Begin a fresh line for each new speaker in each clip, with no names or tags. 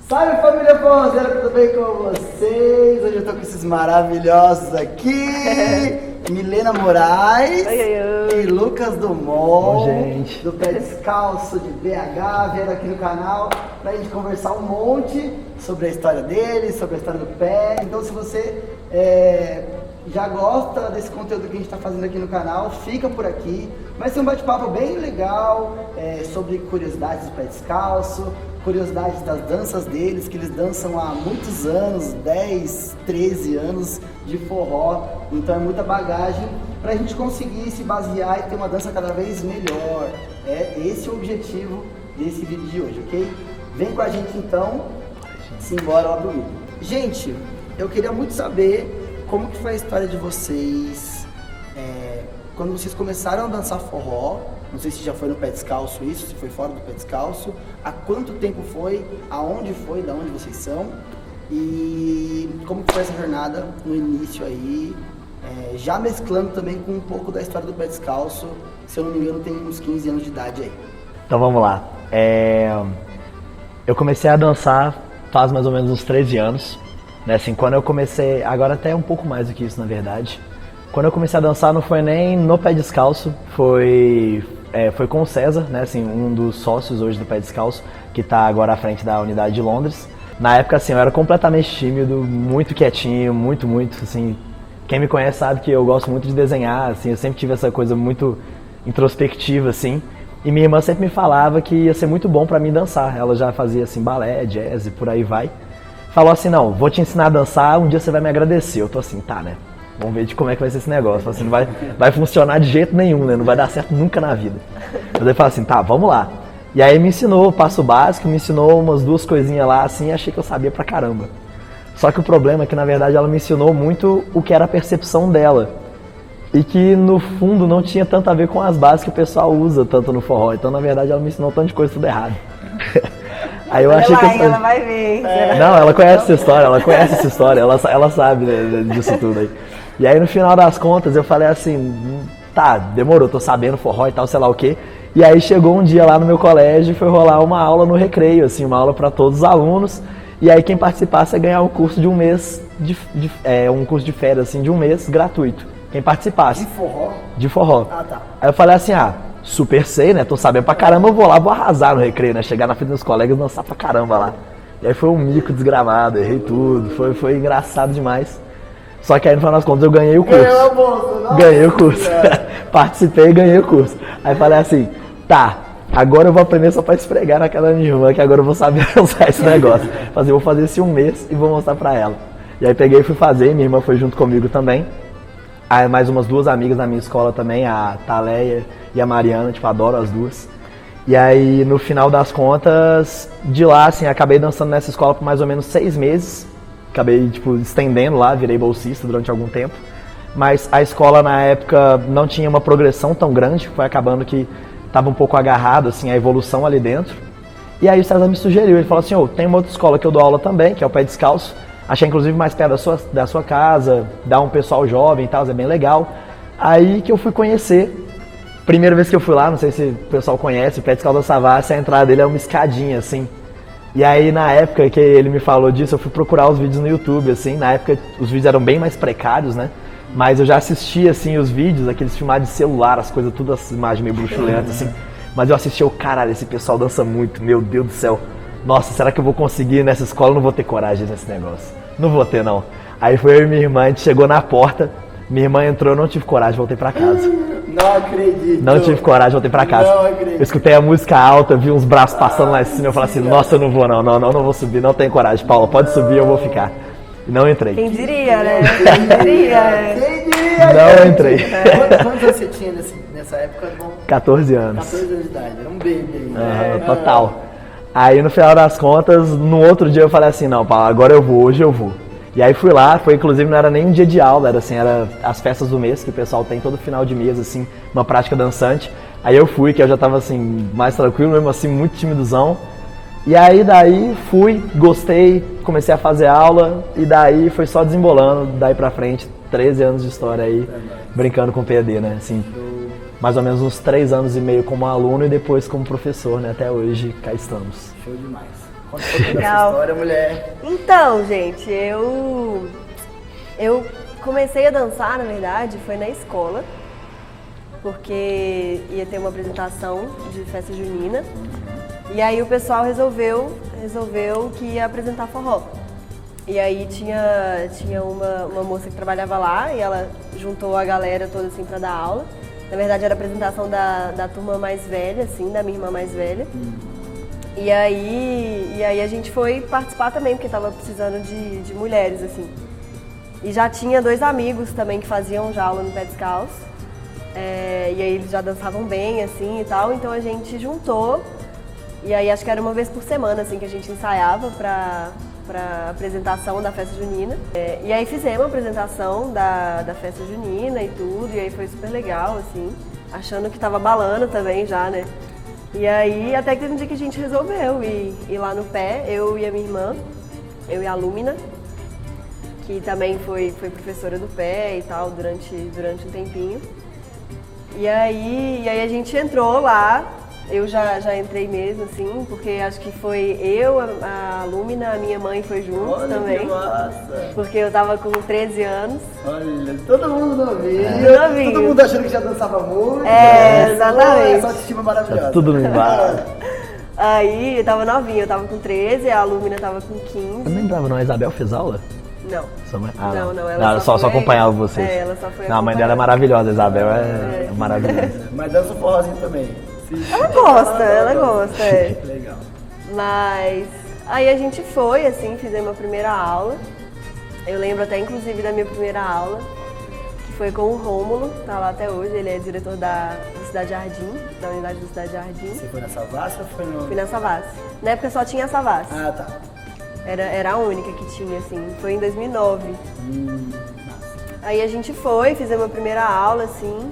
Salve família forrozeira, tudo bem com vocês? Hoje eu tô com esses maravilhosos aqui, Milena Moraes e Lucas Dumont.
Bom, gente.
Do Pé Descalço de BH, vieram aqui no canal pra gente conversar um monte sobre a história deles, sobre a história do pé. Então se você já gosta desse conteúdo que a gente está fazendo aqui no canal, fica por aqui. Vai ser um bate-papo bem legal sobre curiosidades do Pé Descalço, curiosidades das danças deles, que eles dançam há muitos anos, 10, 13 anos de forró. Então é muita bagagem para a gente conseguir se basear e ter uma dança cada vez melhor. É esse o objetivo desse vídeo de hoje, ok? Vem com a gente então, simbora lá pro vídeo. Gente, eu queria muito saber como que foi a história de vocês, quando vocês começaram a dançar forró. Não sei se já foi no Pé Descalço isso, se foi fora do Pé Descalço, há quanto tempo foi, aonde foi, da onde vocês são e como que foi essa jornada no início aí, já mesclando também com um pouco da história do Pé Descalço, se eu não me engano tem uns 15 anos de idade aí.
Então vamos lá. Eu comecei a dançar faz mais ou menos uns 13 anos, né? Assim, quando eu comecei, agora até um pouco mais do que isso na verdade. Quando eu comecei a dançar não foi nem no Pé Descalço, foi com o César, né, assim, um dos sócios hoje do Pé Descalço, que está agora à frente da unidade de Londres. Na época, assim, eu era completamente tímido, muito quietinho, muito, assim, quem me conhece sabe que eu gosto muito de desenhar, assim, eu sempre tive essa coisa muito introspectiva, assim, e minha irmã sempre me falava que ia ser muito bom para mim dançar. Ela já fazia, assim, balé, jazz e por aí vai. Falou assim, não, vou te ensinar a dançar, um dia você vai me agradecer. Eu tô assim, tá, né? Vamos ver de como é que vai ser esse negócio. Assim, não vai funcionar de jeito nenhum, né? Não vai dar certo nunca na vida. Mas ele falou assim, tá, vamos lá. E aí me ensinou o passo básico, me ensinou umas duas coisinhas lá, assim, e achei que eu sabia pra caramba. Só que o problema é que, na verdade, ela me ensinou muito o que era a percepção dela. E que, no fundo, não tinha tanto a ver com as bases que o pessoal usa tanto no forró. Então, na verdade, ela me ensinou um tanto de coisa tudo errado. Aí eu achei que
ela vai ver.
Não, ela conhece essa história, ela sabe, né, disso tudo aí. E aí no final das contas eu falei assim, tá, demorou, tô sabendo forró e tal, sei lá o quê. E aí chegou um dia lá no meu colégio e foi rolar uma aula no recreio, assim, uma aula para todos os alunos. E aí quem participasse ia ganhar um curso de um mês, um curso de férias assim, de um mês gratuito. Quem participasse.
De forró?
De forró.
Ah, tá.
Aí eu falei assim, super sei, né, tô sabendo pra caramba, eu vou lá, vou arrasar no recreio, né, chegar na frente dos colegas e dançar pra caramba lá. E aí foi um mico desgramado, errei tudo, foi engraçado demais. Só que aí no final das contas eu ganhei o curso.
Ganhou a bolsa, não?
Ganhei o curso. Participei e ganhei o curso. Aí falei assim, tá, agora eu vou aprender só pra esfregar na cara da minha irmã, que agora eu vou saber usar esse negócio. Vou fazer esse um mês e vou mostrar pra ela. E aí peguei e fui fazer, minha irmã foi junto comigo também. Aí mais umas duas amigas da minha escola também, a Thaleia e a Mariana, tipo, adoro as duas. E aí no final das contas, de lá, assim, acabei dançando nessa escola por mais ou menos 6 meses. Acabei, tipo, estendendo lá, virei bolsista durante algum tempo. Mas a escola, na época, não tinha uma progressão tão grande, foi acabando que estava um pouco agarrado, assim, a evolução ali dentro. E aí o César me sugeriu, ele falou assim, tem uma outra escola que eu dou aula também, que é o Pé Descalço. Achei, inclusive, mais perto da sua casa, dá um pessoal jovem e tal, é bem legal. Aí que eu fui conhecer. Primeira vez que eu fui lá, não sei se o pessoal conhece, o Pé Descalço da Savassi, a entrada dele é uma escadinha, assim. E aí, na época que ele me falou disso, eu fui procurar os vídeos no YouTube, assim. Na época, os vídeos eram bem mais precários, né? Mas eu já assistia, assim, os vídeos, aqueles filmados de celular, as coisas, tudo as imagens meio bruxulentas, assim. Mas eu assistia, caralho, esse pessoal dança muito, meu Deus do céu. Nossa, será que eu vou conseguir nessa escola? Eu não vou ter coragem nesse negócio. Não vou ter, não. Aí foi eu e minha irmã, a gente chegou na porta, minha irmã entrou, eu não tive coragem, voltei pra casa.
Não acredito.
Não tive coragem, voltei pra casa.
Não acredito.
Eu escutei a música alta, vi uns braços passando lá em cima, eu falei assim, nossa, eu não vou não vou subir, não tenho coragem. Paula, pode subir, eu vou ficar. E não entrei.
Quem diria, né? Quem diria?
Quem diria?
Não
gente?
entrei.
Quantos anos você tinha nessa época?
14 anos.
14 anos de idade, era um baby aí.
Total. Aí no final das contas, no outro dia eu falei assim, não, Paula, agora eu vou, hoje eu vou. E aí fui lá, inclusive não era nem um dia de aula, era as festas do mês que o pessoal tem todo final de mês, assim, uma prática dançante. Aí eu fui, que eu já tava assim, mais tranquilo, mesmo assim, muito timidozão. E aí daí fui, gostei, comecei a fazer aula e daí foi só desembolando, daí pra frente, 13 anos de história aí, brincando com o PAD, né, assim. Mais ou menos uns 3 anos e meio como aluno e depois como professor, né, até hoje cá estamos.
Show demais. Conta um pouquinho dessa
Legal.
história, mulher.
Então, gente, eu comecei a dançar, na verdade, foi na escola, porque ia ter uma apresentação de festa junina. E aí o pessoal resolveu que ia apresentar forró. E aí tinha uma moça que trabalhava lá e ela juntou a galera toda assim pra dar aula. Na verdade era a apresentação da turma mais velha, assim, da minha irmã mais velha. E aí a gente foi participar também, porque tava precisando de mulheres, assim. E já tinha 2 amigos também que faziam já aula no Pé Descalço. E aí eles já dançavam bem, assim, e tal. Então a gente juntou. E aí acho que era uma vez por semana, assim, que a gente ensaiava pra apresentação da festa junina. E aí fizemos a apresentação da festa junina e tudo. E aí foi super legal, assim. Achando que tava balando também já, né? E aí até que teve um dia que a gente resolveu ir lá no Pé, eu e a minha irmã, eu e a Lúmina, que também foi professora do Pé e tal durante um tempinho. E aí a gente entrou lá, eu já entrei mesmo, assim, porque acho que foi eu, a Lúmina, a minha mãe foi junto.
Olha
também.
Que massa.
Porque eu tava com 13 anos.
Olha, todo mundo novinho.
Novinho.
Todo mundo achando que já dançava muito.
Exatamente.
Essa autoestima maravilhosa.
Tudo no embalo.
Aí eu tava novinha, eu tava com 13, a Lúmina tava com 15.
Eu não lembrava, não. A Isabel fez aula?
Não.
Sua mãe?
Não, ela
só
foi-
acompanhava vocês.
Ela só foi
Não, a mãe
acompanhar.
dela é maravilhosa, a Isabel é maravilhosa.
Mas dança um forrozinho também.
Ela gosta, é.
Legal.
Mas aí a gente foi, assim, fizemos a primeira aula. Eu lembro até, inclusive, da minha primeira aula, que foi com o Rômulo, tá lá até hoje, ele é diretor da Cidade Jardim, da unidade da Cidade Jardim.
Você foi na Savassi ou foi no...
Fui na Savassi. Na época só tinha a Savassi.
Ah, tá.
Era a única que tinha, assim. Foi em 2009. Aí a gente foi, fizemos a primeira aula, assim,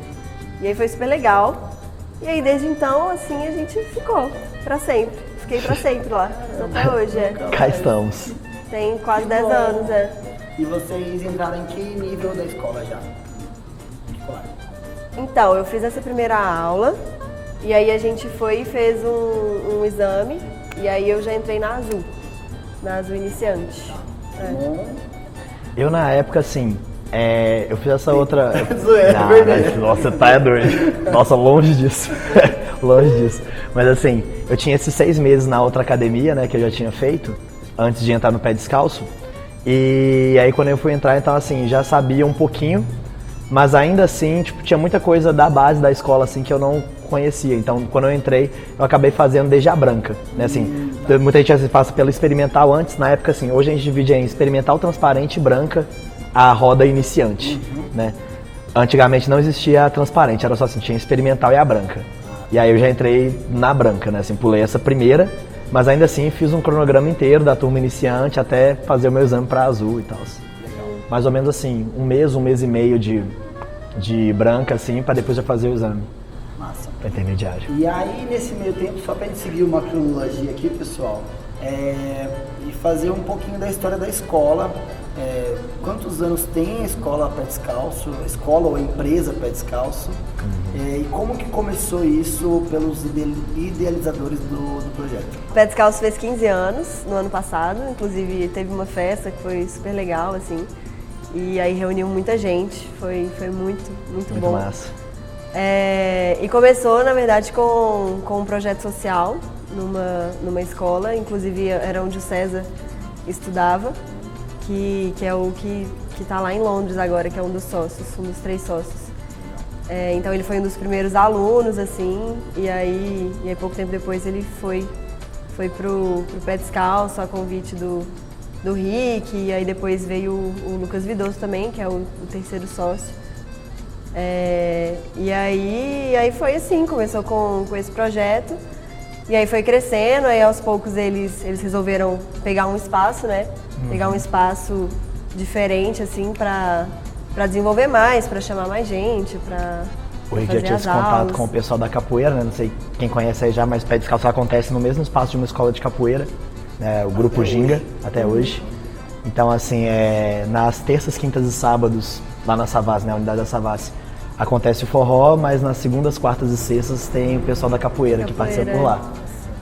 e aí foi super legal. E aí desde então, assim, a gente ficou pra sempre. Fiquei pra sempre lá, até hoje,
Cá estamos.
Tem quase 10 anos,
E vocês entraram em que nível da escola já? Escolar.
Então, eu fiz essa primeira aula, e aí a gente foi e fez um exame, e aí eu já entrei na Azul Iniciante.
Bom.
Eu, na época, assim, eu fiz essa outra...
Zoeira,
Não,
verdade.
nossa, você tá doido. Nossa, longe disso. Longe disso. Mas, assim, eu tinha esses 6 meses na outra academia, né, que eu já tinha feito, antes de entrar no Pé Descalço. E aí, quando eu fui entrar, então, assim, já sabia um pouquinho, mas ainda assim, tipo, tinha muita coisa da base da escola, assim, que eu não conhecia. Então, quando eu entrei, eu acabei fazendo desde a branca, né, assim, muita gente assim, passa pela experimental antes, na época, assim, hoje a gente divide em experimental, transparente e branca, a roda iniciante, né. Antigamente não existia a transparente, era só assim, tinha a experimental e a branca. E aí eu já entrei na branca, né, assim, pulei essa primeira, mas ainda assim fiz um cronograma inteiro da turma iniciante até fazer o meu exame para azul e tal. Mais ou menos assim, um mês e meio de branca, assim, para depois eu fazer o exame
Massa.
para intermediário.
E aí, nesse meio tempo, só pra gente seguir uma cronologia aqui, pessoal, e fazer um pouquinho da história da escola. Quantos anos tem a escola Pé Descalço, a escola ou a empresa Pé Descalço, e como que começou isso pelos idealizadores do projeto?
O Pé Descalço fez 15 anos no ano passado, inclusive teve uma festa que foi super legal, assim, e aí reuniu muita gente, foi muito
Muito
bom.
massa.
E começou, na verdade, com um projeto social numa escola, inclusive era onde o César estudava, que é o que está lá em Londres agora, que é um dos sócios, um dos 3 sócios. Então ele foi um dos primeiros alunos, assim, e aí pouco tempo depois ele foi pro Pé Descalço a convite do Rick, e aí depois veio o Lucas Vidoso também, que é o 3º sócio. E aí foi assim, começou com esse projeto, e aí foi crescendo, aí aos poucos eles resolveram pegar um espaço, né? Pegar um espaço diferente, assim, pra desenvolver mais, pra chamar mais gente, pra
O Rick já
fazer
tinha
as
esse contato
aulas.
com o pessoal da capoeira, né? Não sei quem conhece aí já, mas Pé Descalço acontece no mesmo espaço de uma escola de capoeira, né? O Grupo Ginga, até hoje. Então, assim, nas terças, quintas e sábados, lá na Savassi, né? A unidade da Savassi, acontece o forró, mas nas segundas, quartas e sextas tem o pessoal da capoeira que participa por lá.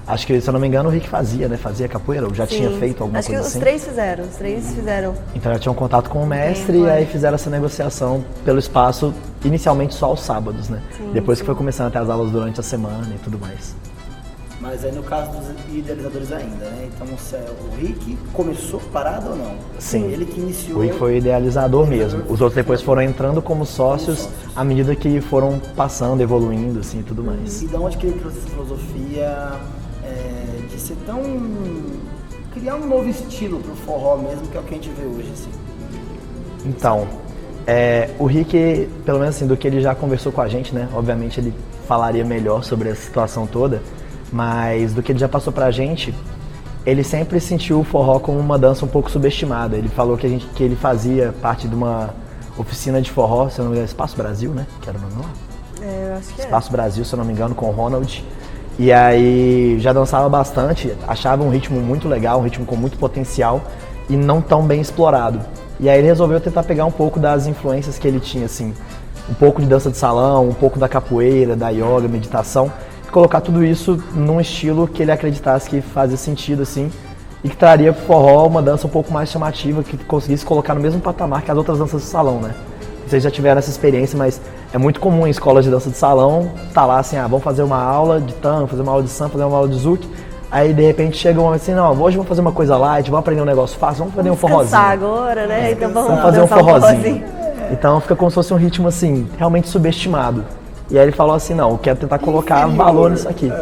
Acho que, se eu não me engano, o Rick fazia, né? Fazia capoeira, ou já tinha feito alguma
Acho
coisa
que
assim?
Os três fizeram.
Então já tinham contato com o mestre e aí fizeram essa negociação pelo espaço, inicialmente só aos sábados, né? Depois que foi começando a ter as aulas durante a semana e tudo mais.
Mas aí no caso dos idealizadores ainda, né? Então o Rick começou parado ou não?
Sim.
Ele que iniciou.
O Rick foi o idealizador mesmo. Os outros depois foram entrando como sócios à medida que foram passando, evoluindo, assim, e tudo mais.
E de onde que ele trouxe essa filosofia de ser tão... criar um novo estilo pro forró mesmo, que é o que a gente vê hoje, assim?
Então, o Rick, pelo menos assim, do que ele já conversou com a gente, né? Obviamente ele falaria melhor sobre essa situação toda, mas do que ele já passou pra gente, ele sempre sentiu o forró como uma dança um pouco subestimada. Ele falou que ele fazia parte de uma oficina de forró, se eu não me engano, Espaço Brasil, né? Que era o nome lá?
Eu acho que
Espaço Brasil, se eu não me engano, com o Ronald. E aí já dançava bastante, achava um ritmo muito legal, um ritmo com muito potencial e não tão bem explorado. E aí ele resolveu tentar pegar um pouco das influências que ele tinha, assim, um pouco de dança de salão, um pouco da capoeira, da yoga, meditação, e colocar tudo isso num estilo que ele acreditasse que fazia sentido, assim, e que traria pro forró uma dança um pouco mais chamativa, que conseguisse colocar no mesmo patamar que as outras danças de salão, né? Vocês já tiveram essa experiência, mas é muito comum em escolas de dança de salão, tá lá assim, vamos fazer uma aula de tango, fazer uma aula de samba, fazer uma aula de zouk. Aí de repente chega um momento assim, não, hoje vamos fazer uma coisa light, vamos aprender um negócio fácil, vamos fazer um forrozinho.
Agora, né? Então
vamos fazer um forrozinho. Então fica como se fosse um ritmo assim, realmente subestimado. E aí ele falou assim, não, eu quero tentar colocar valor nisso aqui.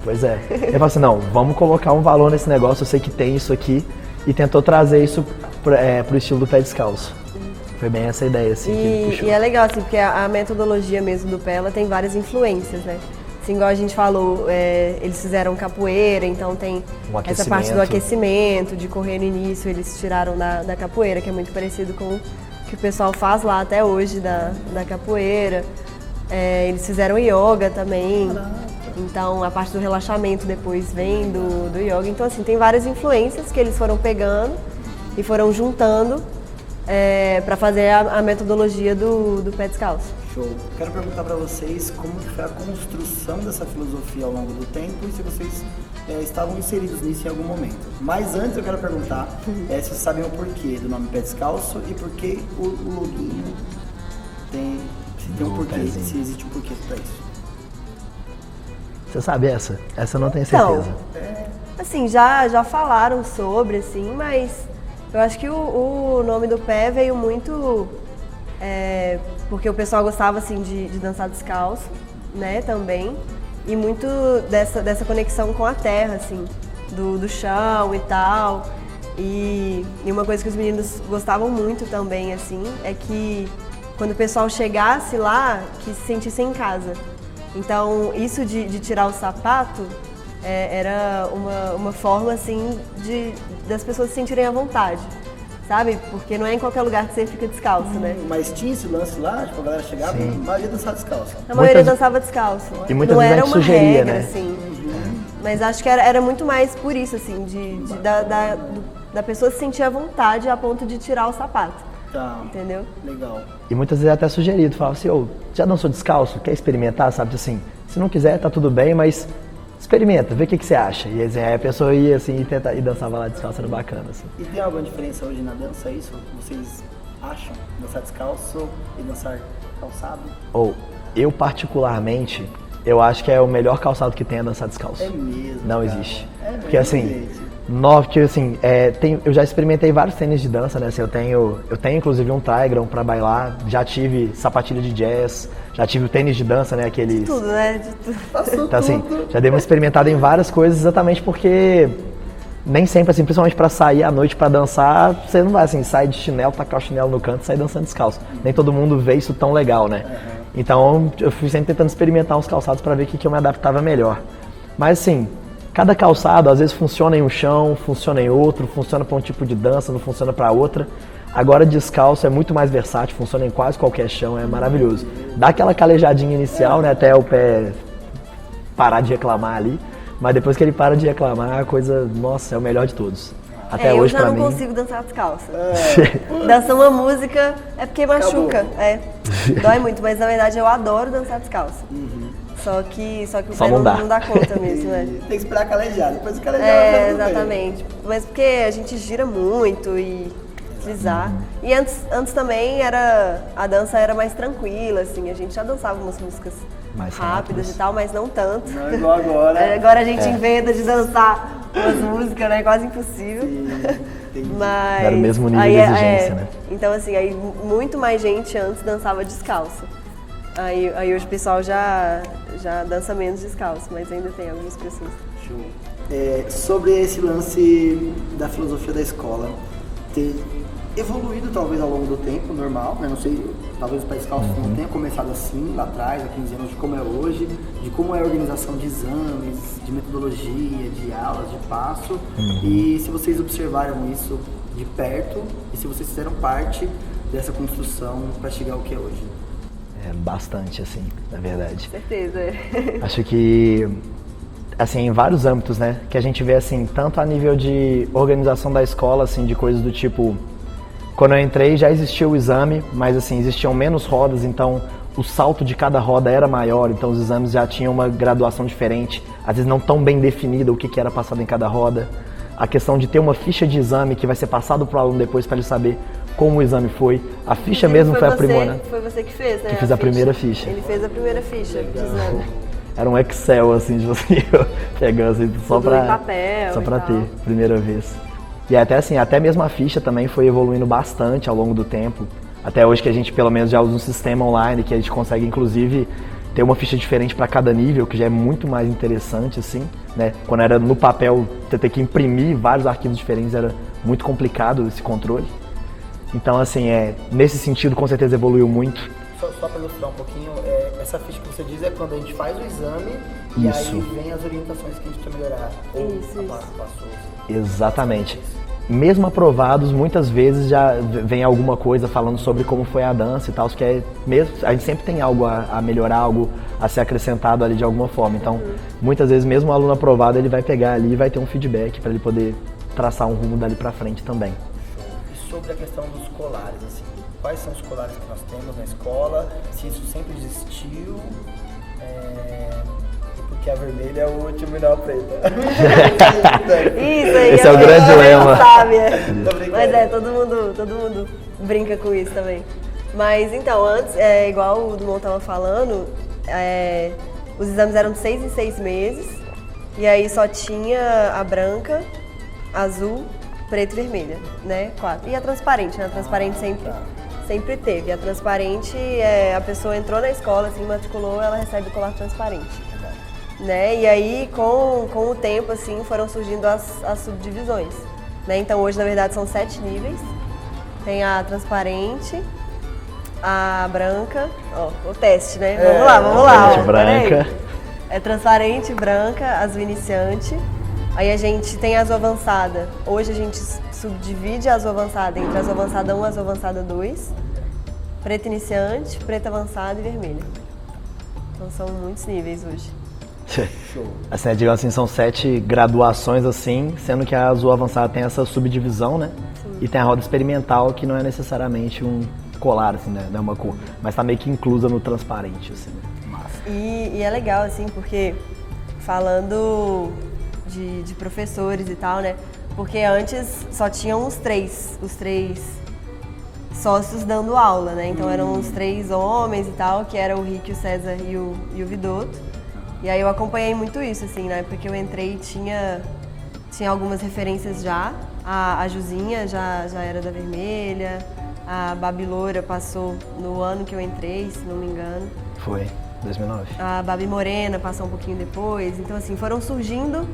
Pois é. Ele falou assim, não, vamos colocar um valor nesse negócio, eu sei que tem isso aqui, e tentou trazer isso pro estilo do pé descalço. Foi bem essa ideia, assim, que ele puxou.
E é legal, assim, porque a metodologia mesmo do pé, ela tem várias influências, né? Assim, igual a gente falou, eles fizeram capoeira, então tem essa parte do aquecimento, de correr no início, eles tiraram da capoeira, que é muito parecido com o que o pessoal faz lá até hoje da capoeira. Eles fizeram yoga também, então a parte do relaxamento depois vem do yoga. Então, assim, tem várias influências que eles foram pegando e foram juntando para fazer a metodologia do pé descalço.
Show. Quero perguntar para vocês como foi a construção dessa filosofia ao longo do tempo e se vocês estavam inseridos nisso em algum momento. Mas antes eu quero perguntar se vocês sabem o porquê do nome pé descalço e por que o loginho se tem um porquê, se existe um porquê para isso.
Você sabe essa? Essa eu não tenho certeza.
Então, assim, já falaram sobre, assim, mas eu acho que o nome do pé veio muito porque o pessoal gostava, assim, de dançar descalço, né, também, e muito dessa conexão com a terra, assim, do chão e tal. E uma coisa que os meninos gostavam muito também, assim, é que quando o pessoal chegasse lá, que se sentisse em casa. Então, isso de tirar o sapato era uma forma, assim, das pessoas se sentirem à vontade, sabe? Porque não é em qualquer lugar que você fica descalço, né?
Mas tinha esse lance lá, tipo, a galera chegava e a maioria dançava descalço.
A maioria dançava descalço.
E muitas
não
vezes
era
a gente
uma
sugeria,
regra,
né?
assim. Mas acho que era muito mais por isso, assim, da pessoa se sentir à vontade a ponto de tirar o sapato.
Tá.
Entendeu?
Legal.
E muitas vezes até sugerido, falava assim, já dançou descalço? Quer experimentar? Sabe, assim, se não quiser, tá tudo bem, mas experimenta, vê o que você acha. E aí a pessoa ia assim e dançava lá descalço, era bacana. Assim.
E tem alguma diferença hoje na dança, isso? Vocês acham? Dançar descalço e dançar calçado?
Eu particularmente, eu acho que é o melhor calçado que tem a dançar descalço.
É mesmo?
Não
cara.
existe.
Mesmo,
Porque assim,
gente.
porque assim, eu já experimentei vários tênis de dança, né? Assim, eu tenho inclusive um Tigran pra bailar, já tive sapatilha de jazz, já tive o tênis de dança, né? Aqueles...
Tudo, né? De tudo.
Então assim, já dei uma experimentada em várias coisas exatamente porque nem sempre, assim, principalmente pra sair à noite pra dançar, você não vai assim, sair de chinelo, tacar o chinelo no canto e sair dançando descalço. Nem todo mundo vê isso tão legal, né? Então eu fui sempre tentando experimentar uns calçados pra ver o que eu me adaptava melhor. Mas assim, cada calçado às vezes funciona em um chão, funciona em outro, funciona para um tipo de dança, não funciona para outra. Agora descalço é muito mais versátil, funciona em quase qualquer chão, é maravilhoso. Dá aquela calejadinha inicial, né, até o pé parar de reclamar ali, mas depois que ele para de reclamar, a coisa, nossa, é o melhor de todos. Até hoje pra mim.
Eu já não consigo dançar descalça. Dançar uma música é porque machuca, dói muito, mas na verdade eu adoro dançar descalça. Só que o
Só
pé
não dá.
não dá conta mesmo, né?
Tem que esperar calejar, depois do calejar vai tudo bem.
Exatamente. Mas porque a gente gira muito e deslizar. E antes também a dança era mais tranquila, assim, a gente já dançava umas músicas
Mais
rápidas
rápidas.
e tal, mas não tanto.
Não é igual agora.
Agora a gente inventa de dançar umas músicas, né? Quase impossível.
Entendi.
Mas
Não era o mesmo nível
aí
de exigência, né?
Então assim, aí muito mais gente antes dançava descalço. Aí hoje o pessoal já dança menos descalço, mas ainda tem algumas pessoas.
Show. Sobre esse lance da filosofia da escola, ter evoluído talvez ao longo do tempo, normal, né? Não sei, talvez os pés descalços não tenha começado assim lá atrás, há 15 anos, de como é hoje, de como é a organização de exames, de metodologia, de aulas, de passo, e se vocês observaram isso de perto e se vocês fizeram parte dessa construção para chegar ao que é hoje.
Bastante, assim, na verdade.
Com certeza.
Acho que, assim, em vários âmbitos, né, que a gente vê, assim, tanto a nível de organização da escola, assim, de coisas do tipo, quando eu entrei já existia o exame, mas, assim, existiam menos rodas, então o salto de cada roda era maior, então os exames já tinham uma graduação diferente, às vezes não tão bem definida o que era passado em cada roda. A questão de ter uma ficha de exame que vai ser passado para o aluno depois para ele saber como o exame foi. A ficha mesmo foi aprimorada.
Foi você que fez, né?
Que fiz a primeira ficha.
Ele fez a primeira ficha do exame.
Era um Excel, assim, de você pegando assim, só
Tudo em
pra,
papel
só
e
pra
tal.
ter, primeira vez. E até assim, até mesmo a ficha também foi evoluindo bastante ao longo do tempo. Até hoje que a gente pelo menos já usa um sistema online que a gente consegue inclusive ter uma ficha diferente para cada nível, que já é muito mais interessante, assim, né? Quando era no papel, você ter que imprimir vários arquivos diferentes era muito complicado esse controle. Então, assim, nesse sentido, com certeza evoluiu muito.
Só para ilustrar um pouquinho, essa ficha que você diz é quando a gente faz o exame e
Isso.
aí vem as orientações que a gente quer melhorar.
Isso.
Passou.
Exatamente. Mesmo aprovados, muitas vezes já vem alguma coisa falando sobre como foi a dança e tal, que mesmo, a gente sempre tem algo a melhorar, algo a ser acrescentado ali de alguma forma. Então, muitas vezes, mesmo o aluno aprovado, ele vai pegar ali e vai ter um feedback para ele poder traçar um rumo dali para frente também.
E sobre a questão dos colares, assim, quais são os colares que nós temos na escola, se isso sempre existiu, porque a vermelha é o último e não a preta.
Isso aí.
Esse é o grande lema.
Sabe,
Tô brincando.
Mas todo mundo brinca com isso também. Mas então, antes, igual o Dumont tava falando, os exames eram de 6 em 6 meses, e aí só tinha a branca, azul, preta e vermelha, né? 4. E a transparente, né? A transparente sempre teve. A transparente, a pessoa entrou na escola, assim, matriculou, ela recebe o colar transparente. Né? E aí, com o tempo, assim, foram surgindo as subdivisões. Né? Então, hoje, na verdade, são 7 níveis. Tem a transparente, a branca, o teste, né? Vamos lá.
Transparente, branca.
É transparente, branca, azul iniciante. Aí a gente tem a azul avançada. Hoje a gente subdivide a azul avançada entre azul avançada 1 e azul avançada 2. Preta iniciante, preta avançada e vermelha. Então são muitos níveis hoje.
Assim, digamos assim, são 7 graduações assim, sendo que a azul avançada tem essa subdivisão, né? Sim. E tem a roda experimental, que não é necessariamente um colar, assim, né? Não é uma cor, mas tá meio que inclusa no transparente, assim, né? Massa.
E é legal, assim, porque falando de professores e tal, né? Porque antes só tinham os três sócios dando aula, né? Então eram os 3 homens e tal, que era o Rick, o César e o Vidotto. E aí eu acompanhei muito isso, assim, né? Porque eu entrei e tinha algumas referências já. A Juzinha já era da vermelha, a Babi Loura passou no ano que eu entrei, se não me engano.
Foi, 2009.
A Babi Morena passou um pouquinho depois. Então, assim, foram surgindo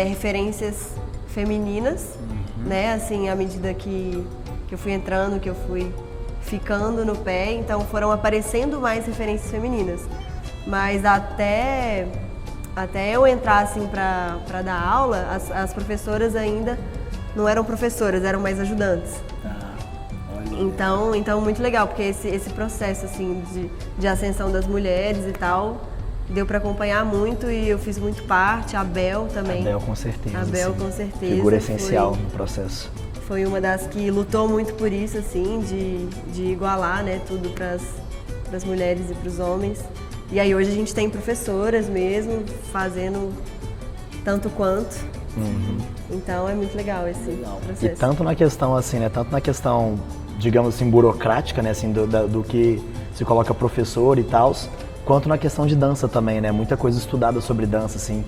referências femininas, né? Assim, à medida que eu fui entrando, que eu fui ficando no pé, então foram aparecendo mais referências femininas. Mas até eu entrar assim para dar aula, as professoras ainda não eram professoras, eram mais ajudantes. Então muito legal, porque esse processo assim de ascensão das mulheres e tal, deu para acompanhar muito e eu fiz muito parte, a Bel também.
A Bel com certeza.
A Bel com certeza.
Figura essencial no processo.
Foi uma das que lutou muito por isso, assim, de igualar, né, tudo para as mulheres e para os homens. E aí hoje a gente tem professoras mesmo fazendo tanto quanto. Então é muito legal esse processo.
E tanto na questão assim, né, tanto na questão, digamos assim, burocrática, né, assim, do que se coloca professor e tal, quanto na questão de dança também, né, muita coisa estudada sobre dança, assim,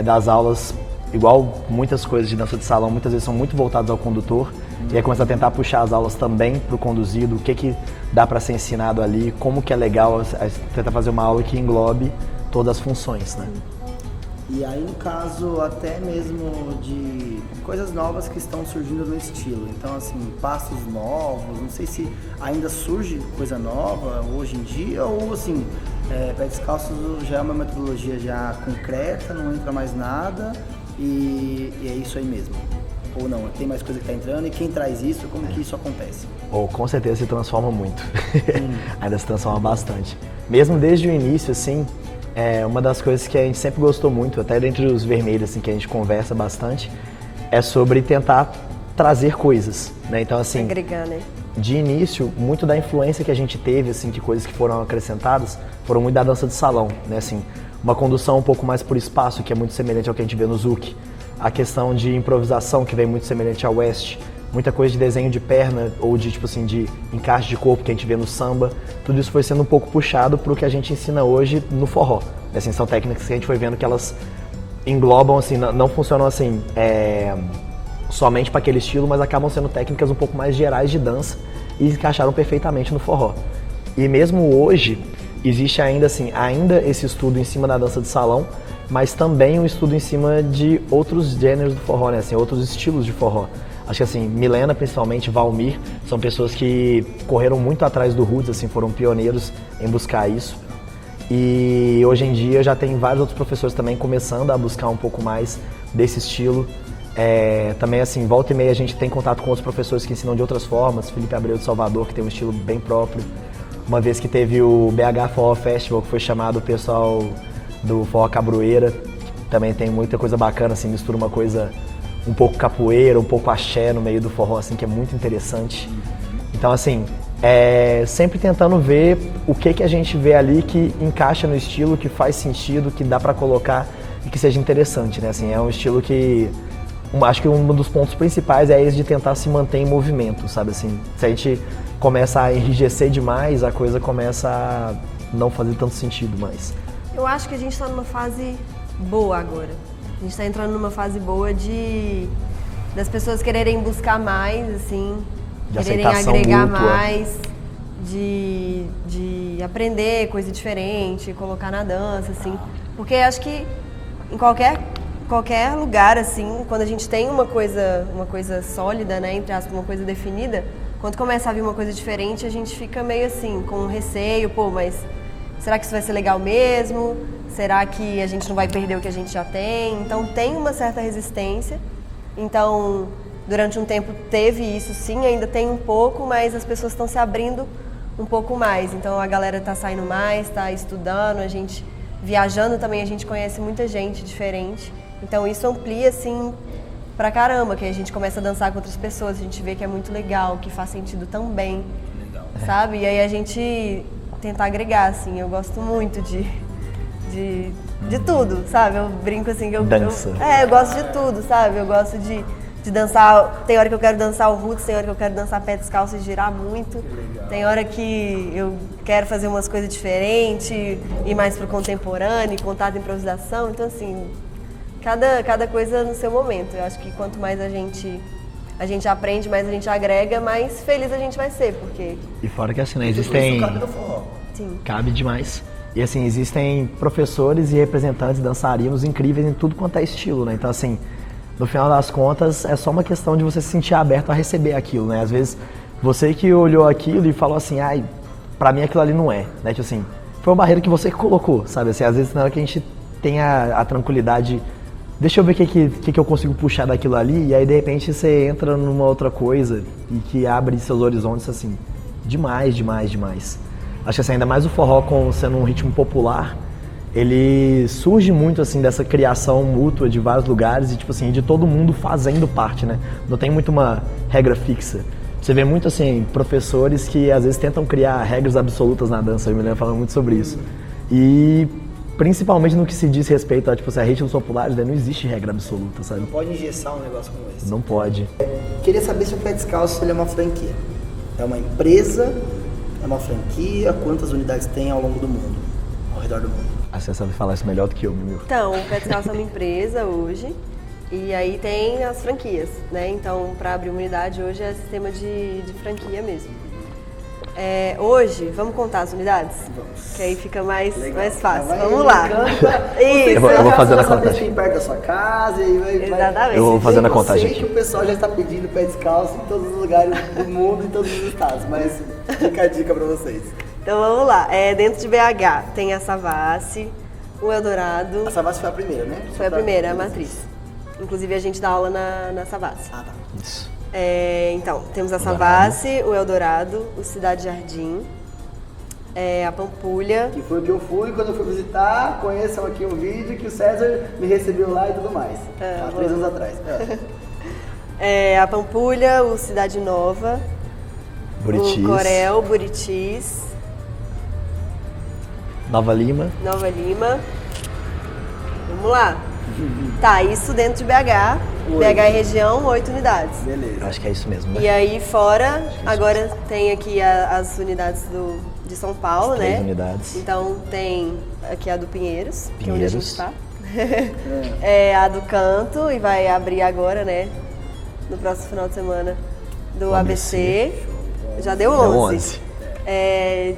das aulas, igual muitas coisas de dança de salão, muitas vezes são muito voltadas ao condutor, e aí começa a tentar puxar as aulas também para o conduzido, o que dá para ser ensinado ali, como que é legal, tentar fazer uma aula que englobe todas as funções, né.
E aí, no caso, até mesmo de coisas novas que estão surgindo no estilo. Então, assim, passos novos, não sei se ainda surge coisa nova hoje em dia, ou assim, pé descalço já é uma metodologia já concreta, não entra mais nada e é isso aí mesmo. Ou não, tem mais coisa que está entrando, e quem traz isso, como que isso acontece?
Com certeza se transforma muito, ainda se transforma bastante. Mesmo desde o início, assim, uma das coisas que a gente sempre gostou muito, até dentre os vermelhos, assim, que a gente conversa bastante, é sobre tentar trazer coisas, né? Então, assim,
agregar, né?
De início, muito da influência que a gente teve, assim, de coisas que foram acrescentadas, foram muito da dança de salão, né? Assim, uma condução um pouco mais por espaço, que é muito semelhante ao que a gente vê no Zouk. A questão de improvisação, que vem muito semelhante ao West. Muita coisa de desenho de perna ou de, tipo assim, de encaixe de corpo que a gente vê no samba. Tudo isso foi sendo um pouco puxado para o que a gente ensina hoje no forró. Assim, são técnicas que a gente foi vendo que elas englobam, assim, não funcionam assim somente para aquele estilo, mas acabam sendo técnicas um pouco mais gerais de dança e encaixaram perfeitamente no forró. E mesmo hoje, existe ainda, assim, esse estudo em cima da dança de salão, mas também um estudo em cima de outros gêneros do forró, né? Assim, outros estilos de forró. Acho que assim, Milena, principalmente, Valmir, são pessoas que correram muito atrás do roots, assim, foram pioneiros em buscar isso. E hoje em dia já tem vários outros professores também começando a buscar um pouco mais desse estilo. Também assim, volta e meia a gente tem contato com outros professores que ensinam de outras formas, Felipe Abreu de Salvador, que tem um estilo bem próprio. Uma vez que teve o BH Forró Festival, que foi chamado o pessoal do Forró Cabroeira, que também tem muita coisa bacana, assim, mistura uma coisa um pouco capoeira, um pouco axé no meio do forró, assim, que é muito interessante. Então, assim, sempre tentando ver o que a gente vê ali que encaixa no estilo, que faz sentido, que dá pra colocar e que seja interessante, né? Assim, é um estilo que acho que um dos pontos principais é esse de tentar se manter em movimento, sabe? Assim, se a gente começa a enrijecer demais, a coisa começa a não fazer tanto sentido mais.
Eu acho que a gente está numa fase boa agora. A gente está entrando numa fase boa das pessoas quererem buscar mais, assim,
de
quererem agregar mútua. Mais, de aprender coisa diferente, colocar na dança, assim. Porque acho que em qualquer lugar, assim, quando a gente tem uma coisa sólida, né, entre aspas, uma coisa definida, quando começa a vir uma coisa diferente, a gente fica meio assim, com receio, mas será que isso vai ser legal mesmo? Será que a gente não vai perder o que a gente já tem? Então tem uma certa resistência. Então, durante um tempo teve isso sim, ainda tem um pouco, mas as pessoas estão se abrindo um pouco mais. Então a galera está saindo mais, está estudando, a gente viajando também, a gente conhece muita gente diferente. Então isso amplia assim pra caramba, que a gente começa a dançar com outras pessoas, a gente vê que é muito legal, que faz sentido também, sabe? E aí a gente tentar agregar, assim, eu gosto muito de tudo, sabe? Eu brinco assim que eu gosto de tudo, sabe? Eu gosto de dançar, tem hora que eu quero dançar o roots, tem hora que eu quero dançar pé descalço e girar muito, tem hora que eu quero fazer umas coisas diferentes, ir mais pro contemporâneo, contato, improvisação, então assim, cada coisa no seu momento. Eu acho que quanto mais a gente aprende, mais a gente agrega, mais feliz a gente vai ser, porque...
E fora que assim, né, existem...
Cabe no forró.
Sim.
Cabe demais. E assim, existem professores e representantes dançarinos incríveis em tudo quanto é estilo, né? Então assim, no final das contas, é só uma questão de você se sentir aberto a receber aquilo, né? Às vezes, você que olhou aquilo e falou assim, pra mim aquilo ali não é, né? Tipo assim, foi uma barreira que você que colocou, sabe? Assim, às vezes na hora que a gente tem a tranquilidade, deixa eu ver o que eu consigo puxar daquilo ali, e aí de repente você entra numa outra coisa e que abre seus horizontes, assim, demais. Acho que assim, ainda mais o forró sendo um ritmo popular, ele surge muito assim dessa criação mútua de vários lugares e tipo assim, de todo mundo fazendo parte, né? Não tem muito uma regra fixa. Você vê muito assim, professores que às vezes tentam criar regras absolutas na dança, eu me lembro falando muito sobre isso. E principalmente no que se diz respeito a, tipo, a ritmos populares, né, não existe regra absoluta, sabe?
Não pode engessar um negócio como esse.
Não pode.
Queria saber se o Pé Descalço ele é uma franquia. É uma empresa, é uma franquia, quantas unidades tem ao longo do mundo, ao redor do mundo?
Você sabe falar isso melhor do que eu, meu.
Então, o Pé Descalço é uma empresa hoje, e aí tem as franquias, né? Então, para abrir uma unidade hoje é sistema de franquia mesmo. Hoje, vamos contar as unidades?
Vamos.
Que aí fica mais fácil.
Vai,
Vamos lá.
Isso.
Eu vou fazer a contagem.
Tem perto da sua casa e vai.
Exatamente.
Eu vou fazer a contagem
Eu sei que o pessoal já está pedindo Pé Descalço em todos os lugares do mundo, em todos os estados, mas fica a dica para vocês.
Então vamos lá. Dentro de BH tem a Savassi, o Eldorado.
A Savassi foi a primeira, né?
Foi a primeira, a matriz. Inclusive a gente dá aula na Savassi.
Ah, tá.
Isso.
Então, temos a Savassi, o Eldorado, o Cidade Jardim, a Pampulha.
Que foi o que eu fui quando eu fui visitar. Conheçam aqui um vídeo que o César me recebeu lá e tudo mais. Há 3 anos atrás.
A Pampulha, o Cidade Nova,
Buritis.
o Corel, Buritis,
Nova Lima.
Nova Lima. Vamos lá. Tá, isso dentro de BH. BH e região, 8 unidades.
Beleza.
Acho que é isso mesmo, né?
E aí fora, agora tem aqui as unidades de São Paulo,
As
né?
3 unidades.
Então tem aqui a do Pinheiros, que é onde a gente
Pinheiros.
está. A do Canto, e vai abrir agora, né? No próximo final de semana, do
O
ABC. Já deu
Deu
11.
11.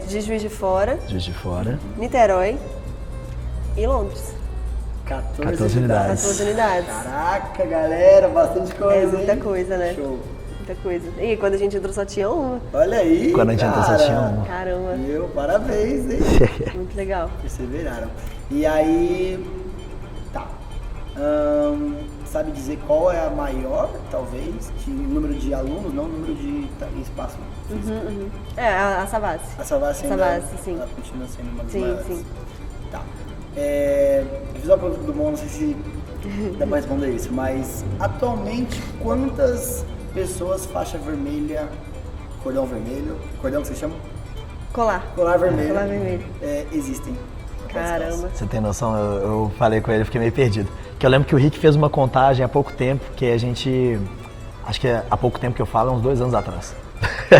De Juiz de Fora,
Juiz de Fora.
Niterói e Londres.
14
unidades.
14 unidades.
Caraca, galera, bastante coisa.
É muita
hein?
coisa, né?
Show.
Muita coisa. E quando a gente entrou só tinha uma.
Olha aí.
Quando a gente entrou só
cara.
tinha uma.
Caramba,
Meu, parabéns, hein?
muito legal.
Perseveraram. E aí. Tá. Sabe dizer qual é a maior, talvez, de número de alunos, não número de espaço físico?
A Savassi.
A Savassi ainda
Savassi, sim.
ela continua sendo uma das
Sim,
maiores.
sim.
Tá. Eu fiz uma pergunta do Mon, não sei se dá pra responder isso, mas atualmente quantas pessoas faixa vermelha, cordão que você chama?
Colar.
Colar vermelho.
Colar vermelho.
Existem.
Caramba.
Você tem noção? Eu falei com ele, fiquei meio perdido. Que eu lembro que o Rick fez uma contagem há pouco tempo, que a gente... Acho que há pouco tempo que eu falo, uns 2 anos atrás.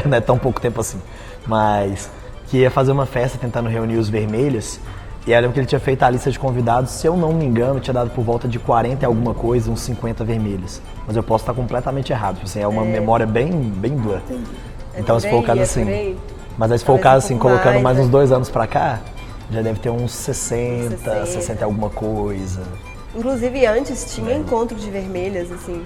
Não é tão pouco tempo assim. Mas que ia fazer uma festa tentando reunir os vermelhos. E eu lembro que ele tinha feito a lista de convidados, se eu não me engano, tinha dado por volta de 40 e alguma coisa, uns 50 vermelhos. Mas eu posso estar completamente errado. Assim, é uma memória bem dura. Então se for o caso assim... Mas aí se for o
Talvez
caso
um
assim,
pouco
colocando mais
mais,
uns
né?
2 anos pra cá, já deve ter uns 60 e alguma coisa.
Inclusive antes tinha encontro de vermelhas, assim.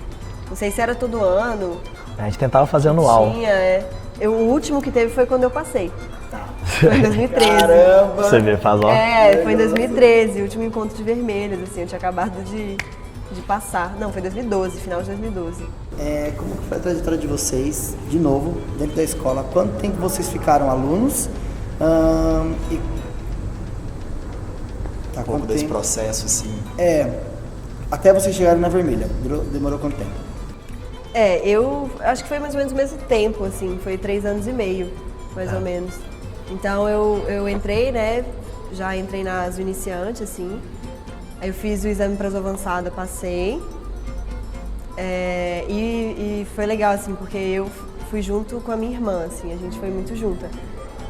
Não sei se era todo ano.
A gente tentava fazer anual.
Tinha, o último que teve foi quando eu passei.
Tá.
Foi em 2013.
Caramba!
Você vê, faz ó.
Foi em 2013, o último encontro de vermelhas, assim, eu tinha acabado de passar. Não, foi 2012, final de 2012.
Como que foi a trajetória de vocês, de novo, dentro da escola? Quanto tempo vocês ficaram alunos?
Um pouco desse processo, assim.
Até vocês chegarem na vermelha. Demorou quanto tempo?
Eu acho que foi mais ou menos o mesmo tempo, assim, foi 3 anos e meio, mais ou menos. Então eu entrei, né, já entrei nas iniciantes, assim, aí eu fiz o exame para as avançadas, passei, e foi legal, assim, porque eu fui junto com a minha irmã, assim, a gente foi muito junta.